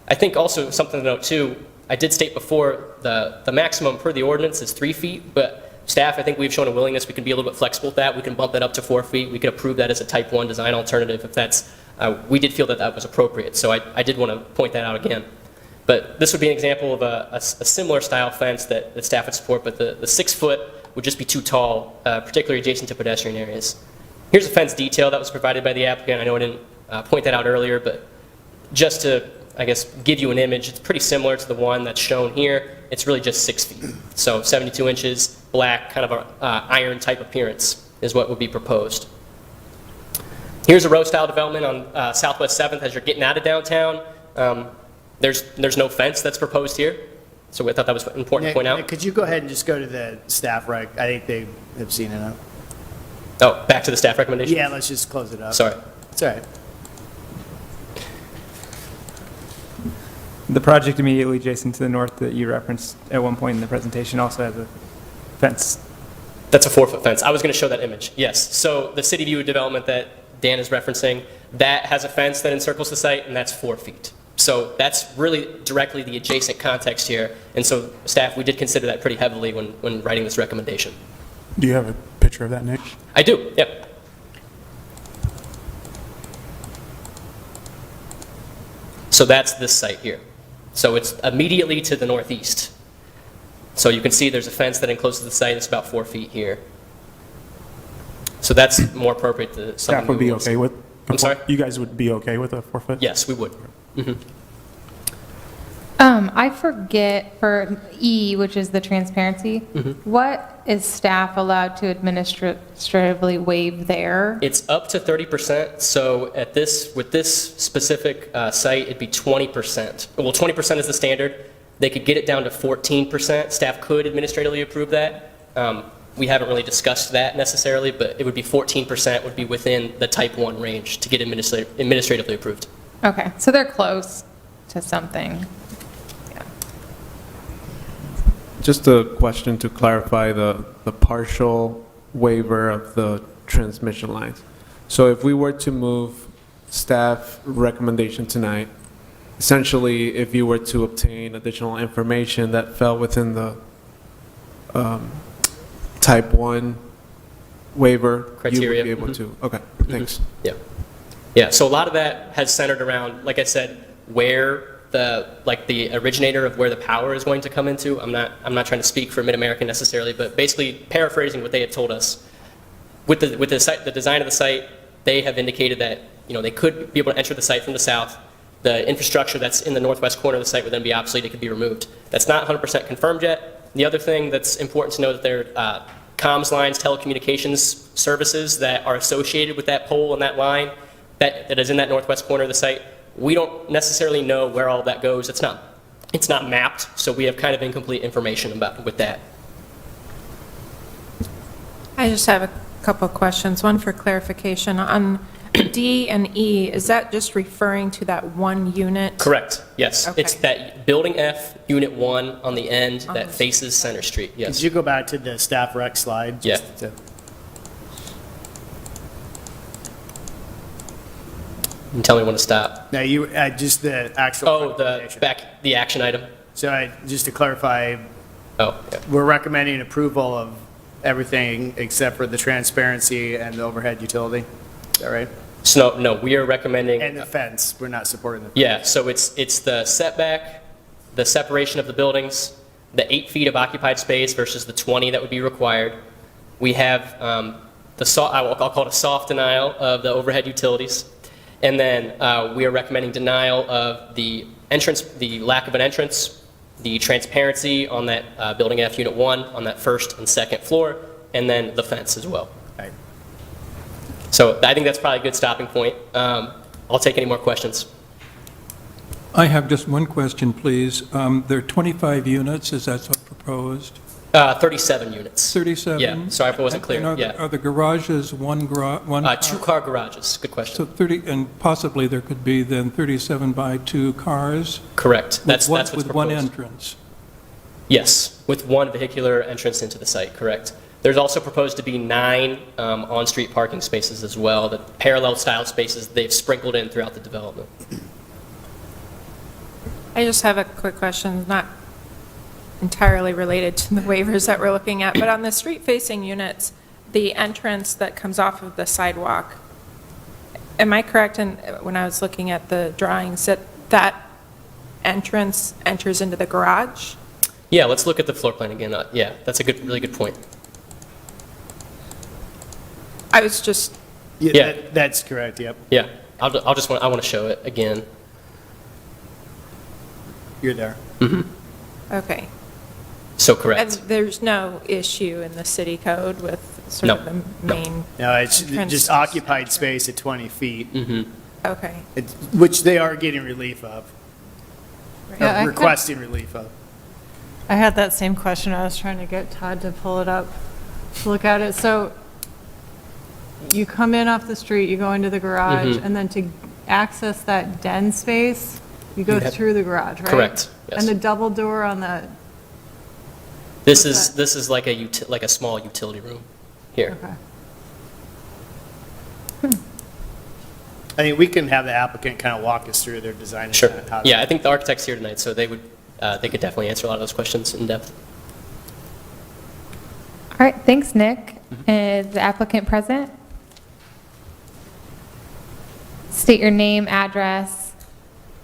I think also something to note too, I did state before the maximum per the ordinance is 3 feet, but staff, I think we've shown a willingness, we can be a little bit flexible with that. We can bump that up to 4 feet. We could approve that as a type 1 design alternative if that's, we did feel that that was appropriate. So I did want to point that out again. But this would be an example of a similar style fence that staff would support, but the 6 foot would just be too tall, particularly adjacent to pedestrian areas. Here's a fence detail that was provided by the applicant. I know I didn't point that out earlier, but just to, I guess, give you an image, it's pretty similar to the one that's shown here. It's really just 6 feet. So 72 inches, black, kind of an iron type appearance is what would be proposed. Here's a row style development on Southwest 7th as you're getting out of downtown. There's no fence that's proposed here. So I thought that was important to point out. Nick, could you go ahead and just go to the staff rec? I think they have seen it. Oh, back to the staff recommendation? Yeah, let's just close it up. Sorry. It's all right. The project immediately adjacent to the north that you referenced at one point in the presentation also has a fence. That's a 4-foot fence. I was going to show that image. Yes. So the City View development that Dan is referencing, that has a fence that encircles the site, and that's 4 feet. So that's really directly the adjacent context here. And so staff, we did consider that pretty heavily when writing this recommendation. Do you have a picture of that, Nick? I do, yep. So that's this site here. So it's immediately to the northeast. So you can see there's a fence that encloses the site. It's about 4 feet here. So that's more appropriate to something. Staff would be okay with? I'm sorry? You guys would be okay with a 4-foot? Yes, we would. Mm-hmm. I forget for E, which is the transparency, what is staff allowed to administratively waive there? It's up to 30%. So with this specific site, it'd be 20%. Well, 20% is the standard. They could get it down to 14%. Staff could administratively approve that. We haven't really discussed that necessarily, but it would be 14% would be within the type 1 range to get administratively approved. Okay, so they're close to something. Just a question to clarify the partial waiver of the transmission lines. So if we were to move staff recommendation tonight, essentially if you were to obtain additional information that fell within the type 1 waiver, Criteria. you would be able to, okay, thanks. Yeah. Yeah, so a lot of that has centered around, like I said, where the originator of where the power is going to come into. I'm not trying to speak for Mid-American necessarily, but basically paraphrasing what they had told us. With the site, the design of the site, they have indicated that they could be able to enter the site from the south. The infrastructure that's in the northwest corner of the site would then be obsolete. It could be removed. That's not 100% confirmed yet. The other thing that's important to know that there are comms lines, telecommunications services that are associated with that pole and that line that is in that northwest corner of the site. We don't necessarily know where all that goes. It's not mapped, so we have kind of incomplete information with that. I just have a couple of questions. One for clarification. On D and E, is that just referring to that one unit? Correct, yes. Okay. It's that Building F, Unit 1 on the end that faces Center Street, yes. Could you go back to the staff rec slide? Yeah. And tell me when to stop. No, you, just the actual. Oh, the action item. So just to clarify, yeah. We're recommending approval of everything except for the transparency and the overhead utility. Is that right? So no, we are recommending. And the fence, we're not supporting the fence. Yeah, so it's the setback, the separation of the buildings, the 8 feet of occupied space versus the 20 that would be required. We have I'll call it a soft denial of the overhead utilities. And then we are recommending denial of the entrance, the lack of an entrance, the transparency on that Building F Unit 1 on that first and second floor, and then the fence as well. Right. So I think that's probably a good stopping point. I'll take any more questions. I have just one question, please. There are 25 units, is that what's proposed? 37 units. 37? Yeah, sorry if I wasn't clear. And Yeah. are the garages one Two-car garages. Good question. So 30, and possibly there could be then 37 by 2 cars? Correct. That's what's With proposed. one entrance? Yes, with one vehicular entrance into the site, correct. There's also proposed to be 9 on-street parking spaces as well, the parallel style spaces they've sprinkled in throughout the development. I just have a quick question, not entirely related to the waivers that we're looking at, but on the street-facing units, the entrance that comes off of the sidewalk, am I correct in, when I was looking at the drawings, that that entrance enters into the garage? Yeah, let's look at the floor plan again. Yeah, that's a really good point. I was just, Yeah. That's correct, yep. Yeah, I want to show it again. You're there. okay. So And correct. there's no issue in the city code with sort of the main No, it's entrance just occupied space at 20 feet, Okay. which they are getting relief of, Yeah, I or requesting relief of. I had that same question. I was trying to get Todd to pull it up, to look at it. So you come in off the street, you go into the garage, and then to access that den space, you go You have- through the garage, right? Correct, yes. And the double door on the, This what's is like a small utility room here. okay. I think we can have the applicant kind of walk us through their design. and Sure. kind of how Yeah, I think the architect's here tonight, so they could definitely answer a lot of those questions in depth. All right, thanks, Nick. Is the applicant present? State your name, address,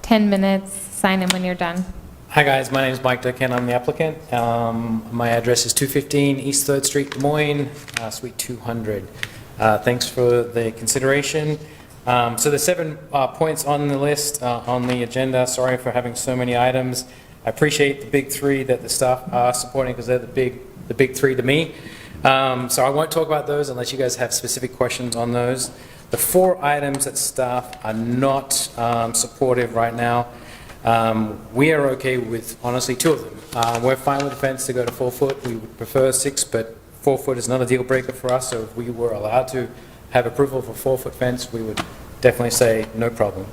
10 minutes, sign in when you're done. Hi guys, my name is Mike Durkin, I'm the applicant. My address is 215 East 3rd Street, Des Moines, Suite 200. Thanks for the consideration. So the 7 points on the list, on the agenda, sorry for having so many items. I appreciate the big 3 that the staff are supporting because they're the big 3 to me. So I won't talk about those unless you guys have specific questions on those. The 4 items that staff are not supportive right now, we are okay with, honestly, 2 of them. We're fine with the fence to go to 4 foot. We would prefer 6, but 4 foot is not a deal breaker for us. So if we were allowed to have approval for 4 foot fence, we would definitely say no problem.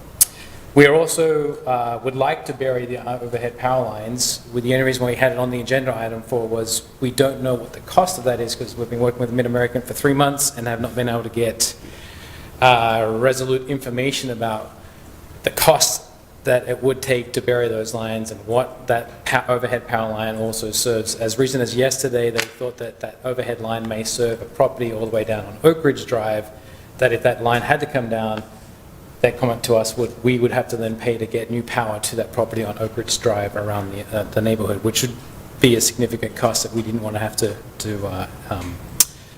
We are also would like to bury the overhead power lines. The only reason we had it on the agenda item for was we don't know what the cost of that is because we've been working with Mid-American for 3 months and have not been able to get resolute information about the cost that it would take to bury those lines and what that overhead power line also serves. As recent as yesterday, they thought that that overhead line may serve a property all the way down on Oak Ridge Drive, that if that line had to come down, that comment to us we would have to then pay to get new power to that property on Oak Ridge Drive around the neighborhood, which would be a significant cost that we didn't want to have to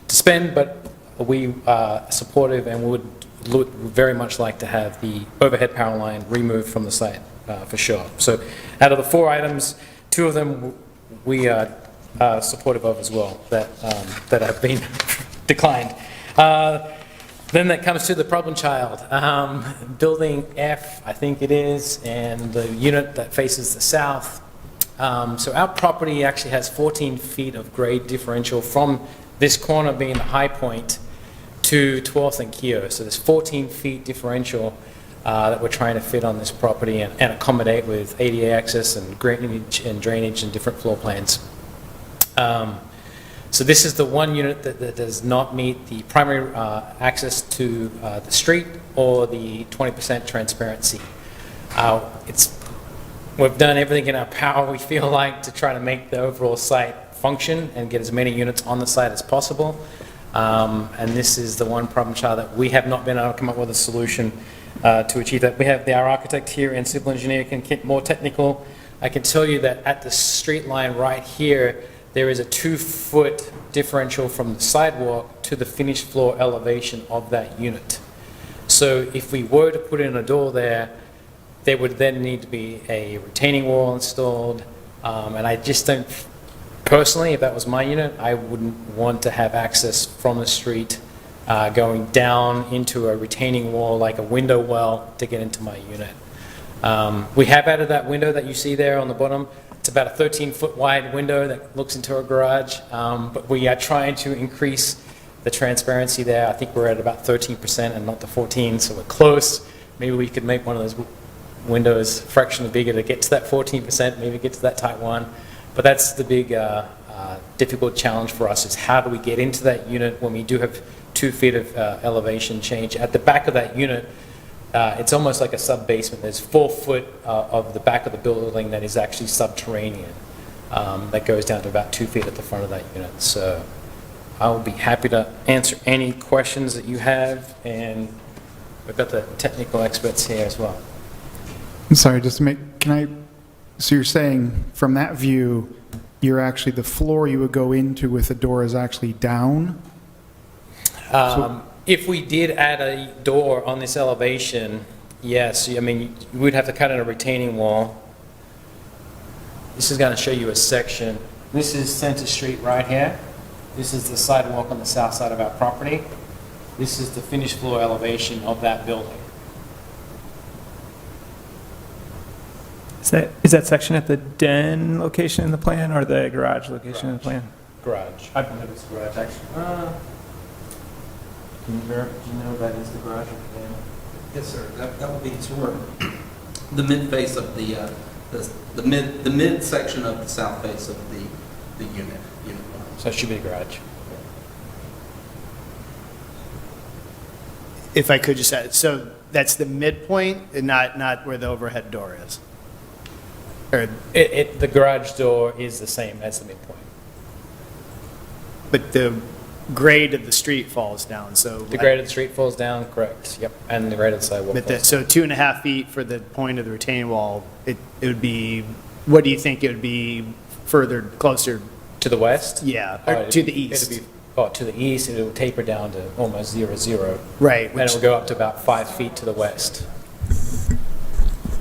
spend, but we are supportive and would very much like to have the overhead power line removed from the site for sure. So out of the 4 items, 2 of them we are supportive of as well that have been declined. Then that comes to the problem child. Building F, I think it is, and the unit that faces the south. So our property actually has 14 feet of grade differential from this corner being the high point to 12th and Keogh. So there's 14 feet differential that we're trying to fit on this property and accommodate with ADA access and drainage and different floor plans. So this is the one unit that does not meet the primary access to the street or the 20% transparency. We've done everything in our power, we feel like, to try to make the overall site function and get as many units on the site as possible. And this is the one problem child that we have not been able to come up with a solution to achieve that. We have our architect here and civil engineer can get more technical. I can tell you that at the street line right here, there is a 2-foot differential from the sidewalk to the finished floor elevation of that unit. So if we were to put in a door there would then need to be a retaining wall installed, and I just don't, personally, if that was my unit, I wouldn't want to have access from the street going down into a retaining wall like a window well to get into my unit. We have added that window that you see there on the bottom. It's about a 13-foot wide window that looks into a garage, but we are trying to increase the transparency there. I think we're at about 13% and not the 14, so we're close. Maybe we could make one of those windows fractionally bigger to get to that 14%, maybe get to that Type 1. But that's the big difficult challenge for us, is how do we get into that unit when we do have 2 feet of elevation change. At the back of that unit, it's almost like a sub-basement. There's 4 foot of the back of the building that is actually subterranean. That goes down to about 2 feet at the front of that unit. So I will be happy to answer any questions that you have, and we've got the technical experts here as well. I'm sorry, just to make, so you're saying from that view, you're actually, the floor you would go into with the door is actually down? If we did add a door on this elevation, yes, I mean, you would have to cut in a retaining wall. This is going to show you a section. This is Center Street right here. This is the sidewalk on the south side of our property. This is the finished floor elevation of that building. Is that section at the den location in the plan or the garage location in the plan? Garage. I believe it's garage, actually. Do you know that is the garage? Yes, sir. That would be toward the mid face of the mid section of the south face of the unit. So it should be the garage. If I could just add, so that's the midpoint and not where the overhead door is? Or, The garage door is the same as the midpoint. but the grade of the street falls down, so. The grade of the street falls down, correct, yep, and the grade of the sidewalk But falls so 2.5 feet for the point of the retaining wall, it would be, what do you think it would be further, closer? To the west? Yeah, or to the east. It'd be, to the east, it will taper down to almost 0, Right. And it will go up to about 5 feet to the west.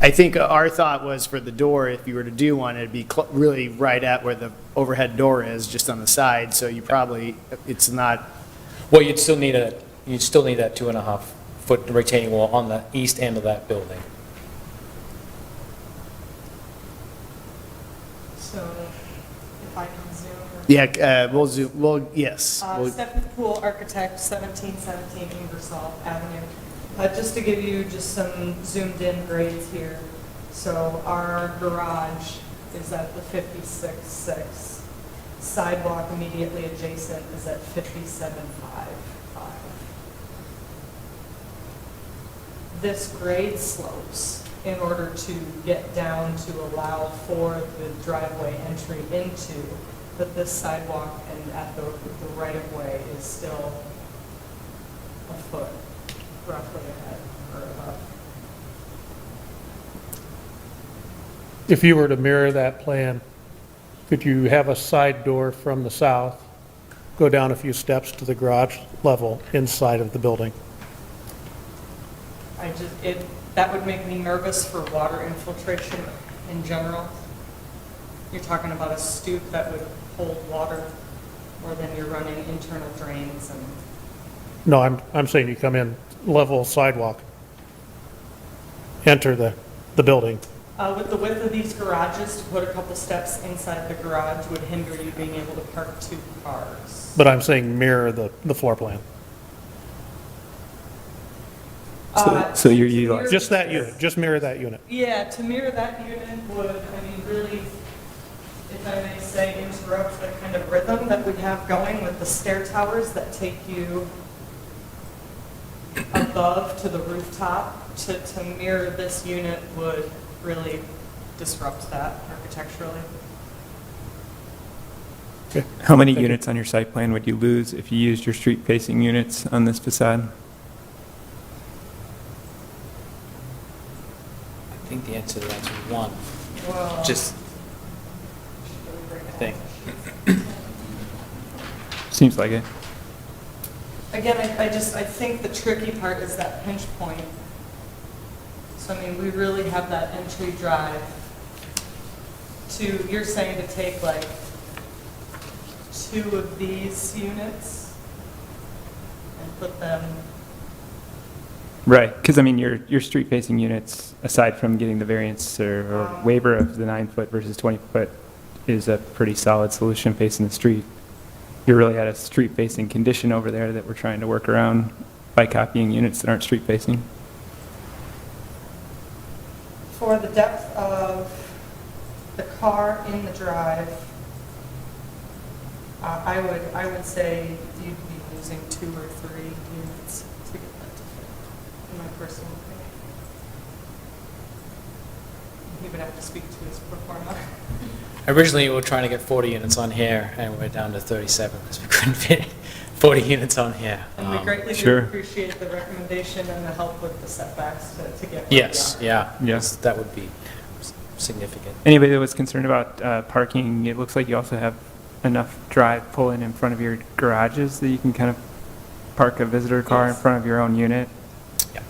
I think our thought was for the door, if you were to do one, it'd be really right at where the overhead door is, just on the side, so you probably, it's not. Well, you'd still need that 2.5 foot retaining wall on the east end of that building. So if I can zoom. Yeah, we'll zoom, yes. Stephanie Poole, architect, 1717 Ingersoll Avenue. Just to give you just some zoomed in grades here. So our garage is at the 56.6. Sidewalk immediately adjacent is at 57.55. This grade slopes in order to get down to allow for the driveway entry into, but this sidewalk and at the right of way is still a foot roughly ahead or above. If you were to mirror that plan, could you have a side door from the south, go down a few steps to the garage level inside of the building? That would make me nervous for water infiltration in general. You're talking about a stoop that would hold water more than you're running internal drains and. No, I'm saying you come in level sidewalk, enter the building. With the width of these garages, to put a couple steps inside the garage would hinder you being able to park 2 cars. But I'm saying mirror the floor plan. So you're utilizing. Just that unit, just mirror that unit. Yeah, to mirror that unit would, really, if I may say, interrupt the kind of rhythm that we have going with the stair towers that take you above to the rooftop. To mirror this unit would really disrupt that architecturally. How many units on your site plan would you lose if you used your street-facing units on this facade? I think the answer to that is 1. Well, Just, I think. Seems like it. Again, I think the tricky part is that pinch point. So, we really have that entry drive to, you're saying to take like 2 of these units and put them. Right, because I mean, your street-facing units, aside from getting the variance or waiver of the 9-foot versus 20-foot, is a pretty solid solution facing the street. You're really at a street-facing condition over there that we're trying to work around by copying units that aren't street-facing. For the depth of the car in the drive, I would say you'd be losing 2 or 3 units to get that to fit, in my personal opinion. He would have to speak to his performer. Originally, we were trying to get 40 units on here, and we're down to 37 because we couldn't fit 40 units on here. And we greatly Sure. appreciate the recommendation and the help with the setbacks to get where Yes, we are. yeah, yes, that would be significant. Anybody that was concerned about parking, it looks like you also have enough drive pull-in in front of your garages that you can kind of park a visitor car in front of your own unit. Yeah.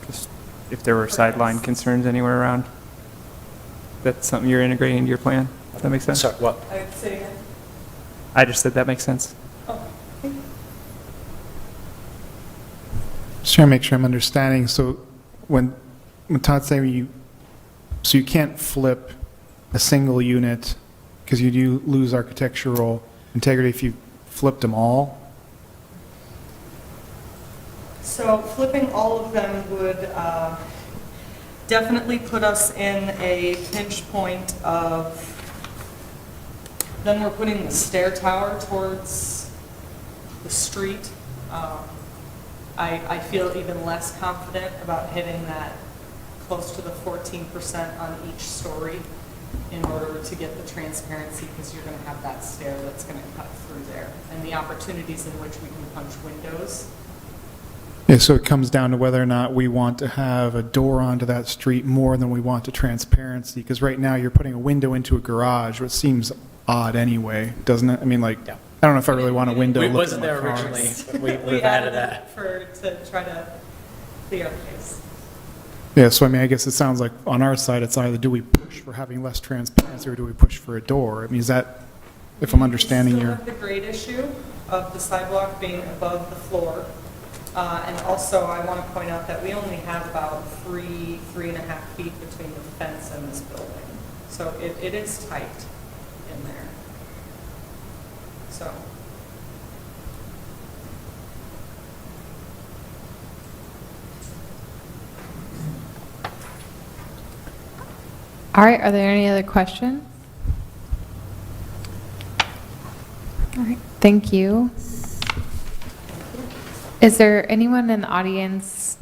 Just if there were sideline concerns anywhere around. That's something you're integrating into your plan? Does that make sense? Sorry, what? I'd say again. I just said that makes sense. Oh, Just trying to make sure I'm understanding. So when Todd's saying so you can't flip a single unit because you do lose architectural integrity if you flipped them all? So flipping all of them would definitely put us in a pinch point of, then we're putting the stair tower towards the street. I feel even less confident about hitting that close to the 14% on each story in order to get the transparency, because you're going to have that stair that's going to cut through there, and the opportunities in which we can punch windows. Yeah, so it comes down to whether or not we want to have a door onto that street more than we want the transparency, because right now you're putting a window into a garage, which seems odd anyway, doesn't it? I mean, like, Yeah. I don't know if I really want a window. It looking wasn't at my there car. originally, but We we've added that. to try to clear the case. Yeah, so I mean, I guess it sounds like on our side, it's either do we push for having less transparency or do we push for a door? I mean, is that, if I'm understanding Still your, have the grade issue of the sidewalk being above the floor. And also, I want to point out that we only have about 3.5 feet between the fence and this building. So it is tight in there. So. All right, are there any other questions? All right, thank you. Is there anyone in the audience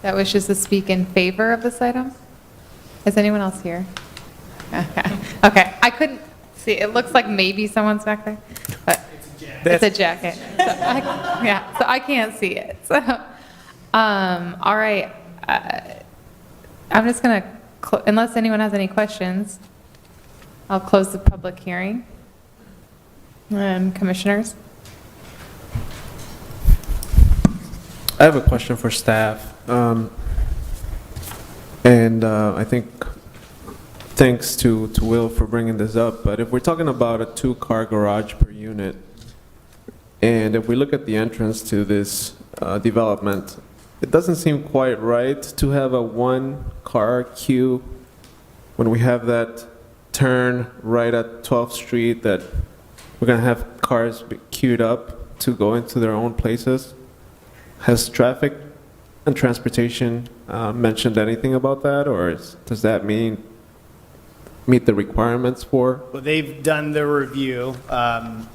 that wishes to speak in favor of this item? Is anyone else here? Okay, I couldn't see, it looks like maybe someone's back there, but it's a jacket. So so I can't see it. So, all right, I'm just going to, unless anyone has any questions, I'll close the public hearing. Commissioners? I have a question for staff. I think thanks to Will for bringing this up, but if we're talking about a 2-car garage per unit, and if we look at the entrance to this development, it doesn't seem quite right to have a 1-car queue when we have that turn right at 12th Street that we're going to have cars be queued up to go into their own places. Has traffic and transportation mentioned anything about that, or does that meet the requirements for? Well, they've done their review. I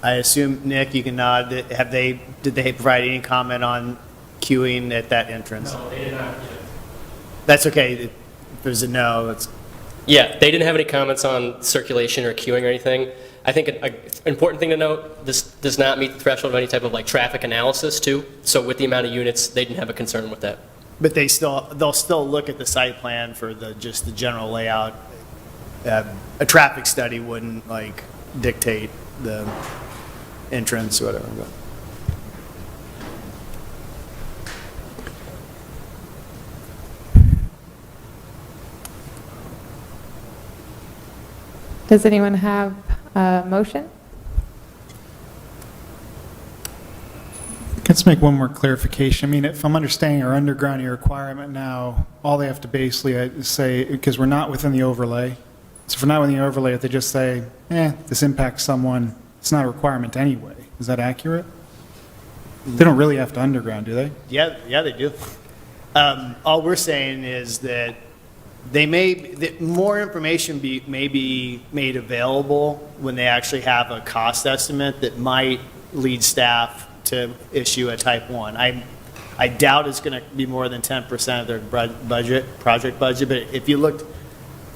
assume, Nick, you can nod. Did they provide any comment on queuing at that entrance? No, they did not. That's okay. If there's a no, that's. Yeah, they didn't have any comments on circulation or queuing or anything. I think an important thing to note, this does not meet the threshold of any type of like traffic analysis too. So with the amount of units, they didn't have a concern with that. But they'll still look at the site plan for just the general layout. A traffic study wouldn't like dictate the entrance or whatever. But. Does anyone have a motion? Let's make one more clarification. I mean, if I'm understanding our undergrounding requirement now, all they have to basically say, because we're not within the overlay, so if we're not within the overlay, if they just say, this impacts someone, it's not a requirement anyway. Is that accurate? They don't really have to underground, do they? Yeah, they do. All we're saying is that that more information may be made available when they actually have a cost estimate that might lead staff to issue a type 1. I doubt it's going to be more than 10% of their project budget, but if you looked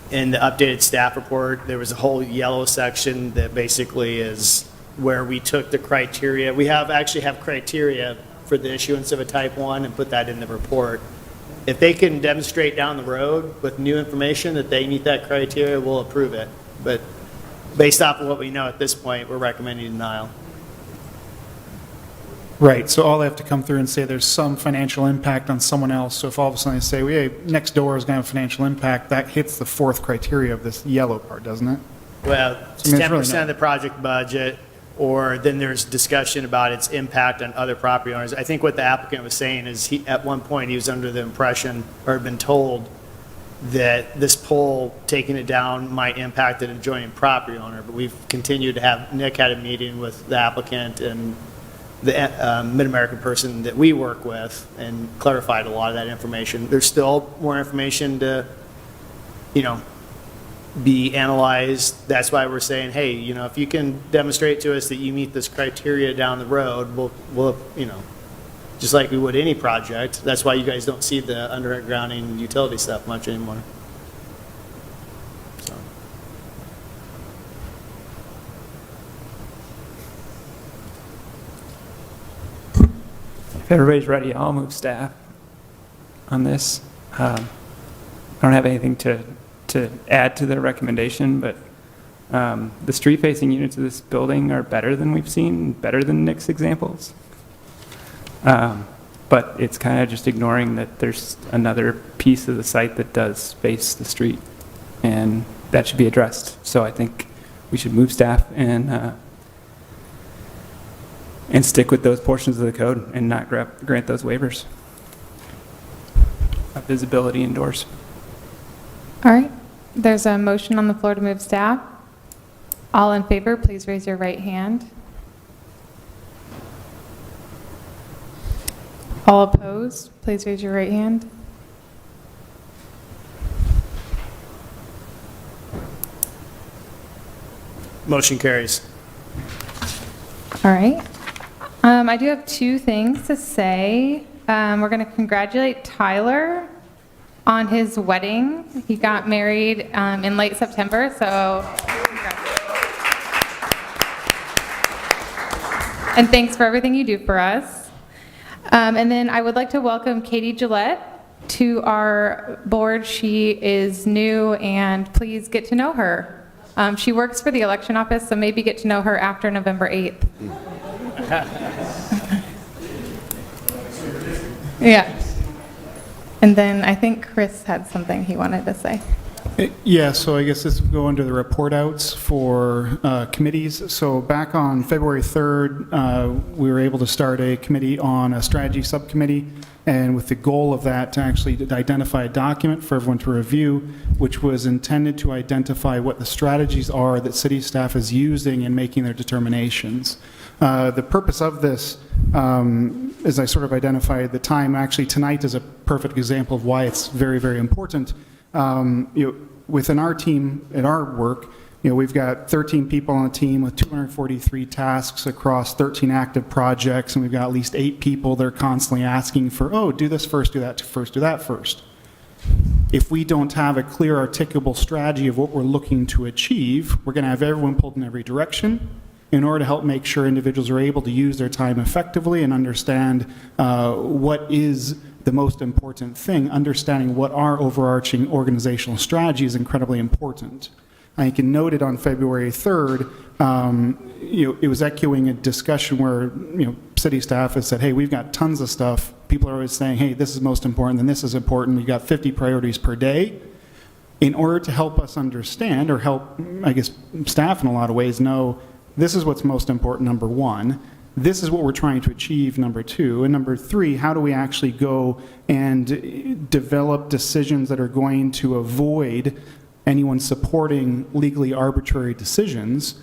in the updated staff report, there was a whole yellow section that basically is where we took the criteria. We actually have criteria for the issuance of a type 1 and put that in the report. If they can demonstrate down the road with new information that they meet that criteria, we'll approve it. But based off of what we know at this point, we're recommending denial. Right, so all they have to come through and say there's some financial impact on someone else. So if all of a sudden they say, well, hey, next door is going to have financial impact, that hits the fourth criteria of this yellow part, doesn't it? Well, it's I mean, it's 10% really of the project budget, or then there's discussion about its impact on other property owners. I think what the applicant was saying is at one point he was under the impression or had been told that this pole, taking it down, might impact an adjoining property owner. But we've continued to have, Nick had a meeting with the applicant and the Mid-American person that we work with and clarified a lot of that information. There's still more information to, be analyzed. That's why we're saying, hey, if you can demonstrate to us that you meet this criteria down the road, we'll just like we would any project. That's why you guys don't see the undergrounding utility stuff much anymore. So. If everybody's ready, I'll move staff on this. I don't have anything to add to the recommendation, but the street-facing units of this building are better than we've seen, better than Nick's examples. But it's kind of just ignoring that there's another piece of the site that does face the street, and that should be addressed. So I think we should move staff and stick with those portions of the code and not grant those waivers of visibility indoors. All right. There's a motion on the floor to move staff. All in favor, please raise your right hand. All opposed, please raise your right hand. Motion carries. All right. I do have two things to say. We're going to congratulate Tyler on his wedding. He got married in late September, so congrats. And thanks for everything you do for us. And then I would like to welcome Katie Gillette to our board. She is new, and please get to know her. She works for the election office, so maybe get to know her after November 8th. Yeah. And then I think Chris had something he wanted to say. Yeah, so I guess this will go under the report outs for committees. So back on February 3rd, we were able to start a committee on a strategy subcommittee, and with the goal of that to actually identify a document for everyone to review, which was intended to identify what the strategies are that city staff is using in making their determinations. The purpose of this, as I sort of identified at the time, actually tonight is a perfect example of why it's very, very important. Within our team, in our work, we've got 13 people on the team with 243 tasks across 13 active projects, and we've got at least 8 people that are constantly asking for, oh, do this first, do that first, do that first. If we don't have a clear articulable strategy of what we're looking to achieve, we're going to have everyone pulled in every direction in order to help make sure individuals are able to use their time effectively and understand what is the most important thing. Understanding what our overarching organizational strategy is incredibly important. I can note it on February 3rd, it was echoing a discussion where city staff has said, hey, we've got tons of stuff. People are always saying, hey, this is most important, then this is important. We've got 50 priorities per day. In order to help us understand, or help, I guess, staff in a lot of ways know, this is what's most important, number one. this is what we're trying to achieve, number 2. And number 3, how do we actually go and develop decisions that are going to avoid anyone supporting legally arbitrary decisions?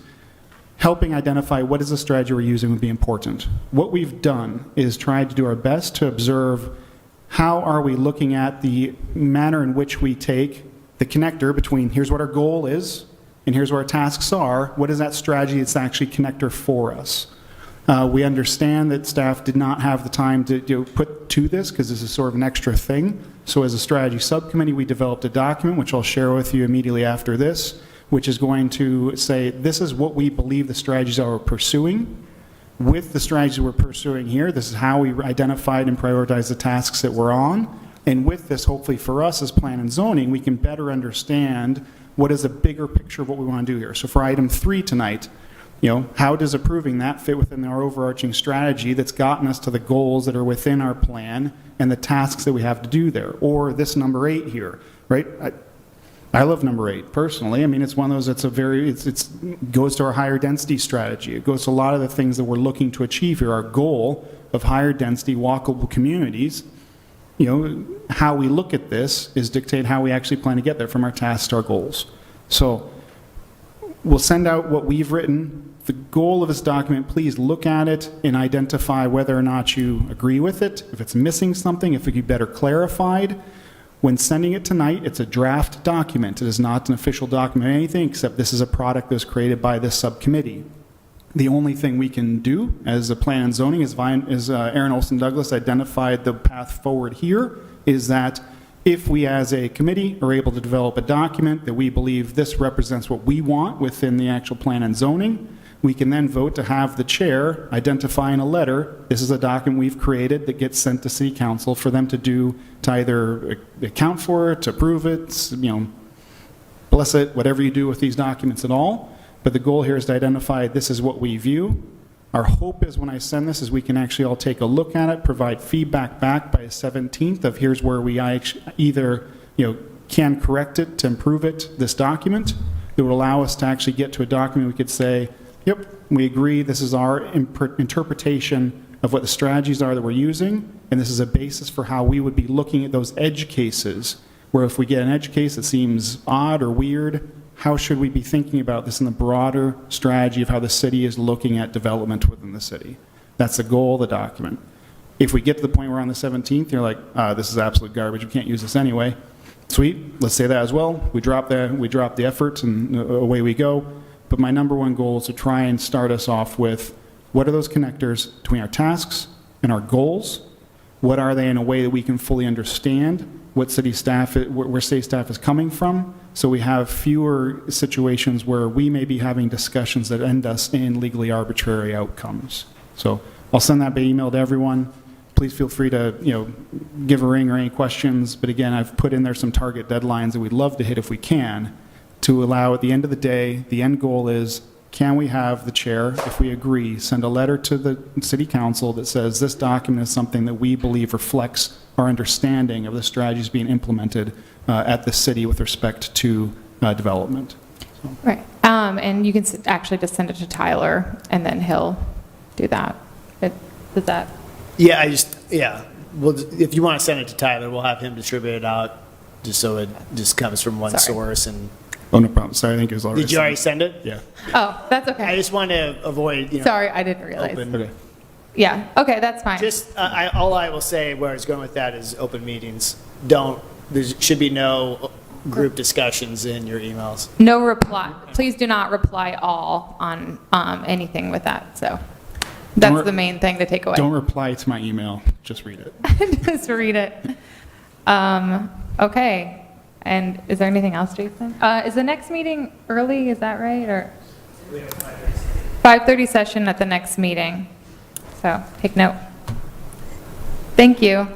Helping identify what is the strategy we're using would be important. What we've done is tried to do our best to observe how are we looking at the manner in which we take the connector between here's what our goal is and here's what our tasks are. What is that strategy that's actually connector for us? We understand that staff did not have the time to put to this because this is sort of an extra thing. So as a strategy subcommittee, we developed a document, which I'll share with you immediately after this, which is going to say this is what we believe the strategies are we're pursuing. With the strategies we're pursuing here, this is how we identified and prioritized the tasks that we're on. And with this, hopefully for us as plan and zoning, we can better understand what is a bigger picture of what we want to do here. So for item 3 tonight, how does approving that fit within our overarching strategy that's gotten us to the goals that are within our plan and the tasks that we have to do there? Or this number 8 here, right? I love number 8 personally. I mean, it's one of those that's it goes to our higher density strategy. It goes to a lot of the things that we're looking to achieve here. Our goal of higher density walkable communities, how we look at this is dictate how we actually plan to get there from our tasks to our goals. So we'll send out what we've written. The goal of this document, please look at it and identify whether or not you agree with it, if it's missing something, if it could be better clarified. When sending it tonight, it's a draft document. It is not an official document or anything, except this is a product that was created by this subcommittee. The only thing we can do as a plan and zoning, as Aaron Olson Douglas identified the path forward here, is that if we as a committee are able to develop a document that we believe this represents what we want within the actual plan and zoning, we can then vote to have the chair identify in a letter, this is a document we've created that gets sent to City Council for them to either account for it, to approve it, bless it, whatever you do with these documents at all. But the goal here is to identify this is what we view. Our hope is when I send this is we can actually all take a look at it, provide feedback back by the 17th of here's where we either can correct it to improve it, this document, that would allow us to actually get to a document we could say, yep, we agree, this is our interpretation of what the strategies are that we're using, and this is a basis for how we would be looking at those edge cases, where if we get an edge case that seems odd or weird, how should we be thinking about this in the broader strategy of how the city is looking at development within the city? That's the goal of the document. If we get to the point where on the 17th, you're like, this is absolute garbage, we can't use this anyway, sweet, let's say that as well. We drop the effort and away we go. But my number one goal is to try and start us off with what are those connectors between our tasks and our goals? What are they in a way that we can fully understand what city staff, where city staff is coming from, so we have fewer situations where we may be having discussions that end us in legally arbitrary outcomes. So I'll send that by email to everyone. Please feel free to give a ring or any questions. But again, I've put in there some target deadlines that we'd love to hit if we can, to allow at the end of the day, the end goal is, can we have the chair, if we agree, send a letter to the city council that says this document is something that we believe reflects our understanding of the strategies being implemented at the city with respect to development. Right. And you can actually just send it to Tyler, and then he'll do that. Does that? Yeah, well, if you want to send it to Tyler, we'll have him distribute it out, just so it just comes from one source. And oh, no problem. Sorry, I think it was already. Did you already send it? Yeah. Oh, that's okay. I just want to avoid. Sorry, I didn't realize. Okay. Yeah. Okay, that's fine. Just all I will say where it's going with that is open meetings. There should be no group discussions in your emails. No reply. Please do not reply all on anything with that. So that's the main thing to take away. Don't reply to my email. Just read it. Just read it. Okay. And is there anything else, Jason? Is the next meeting early? Is that right? Or 5:30 session at the next meeting. So take note. Thank you.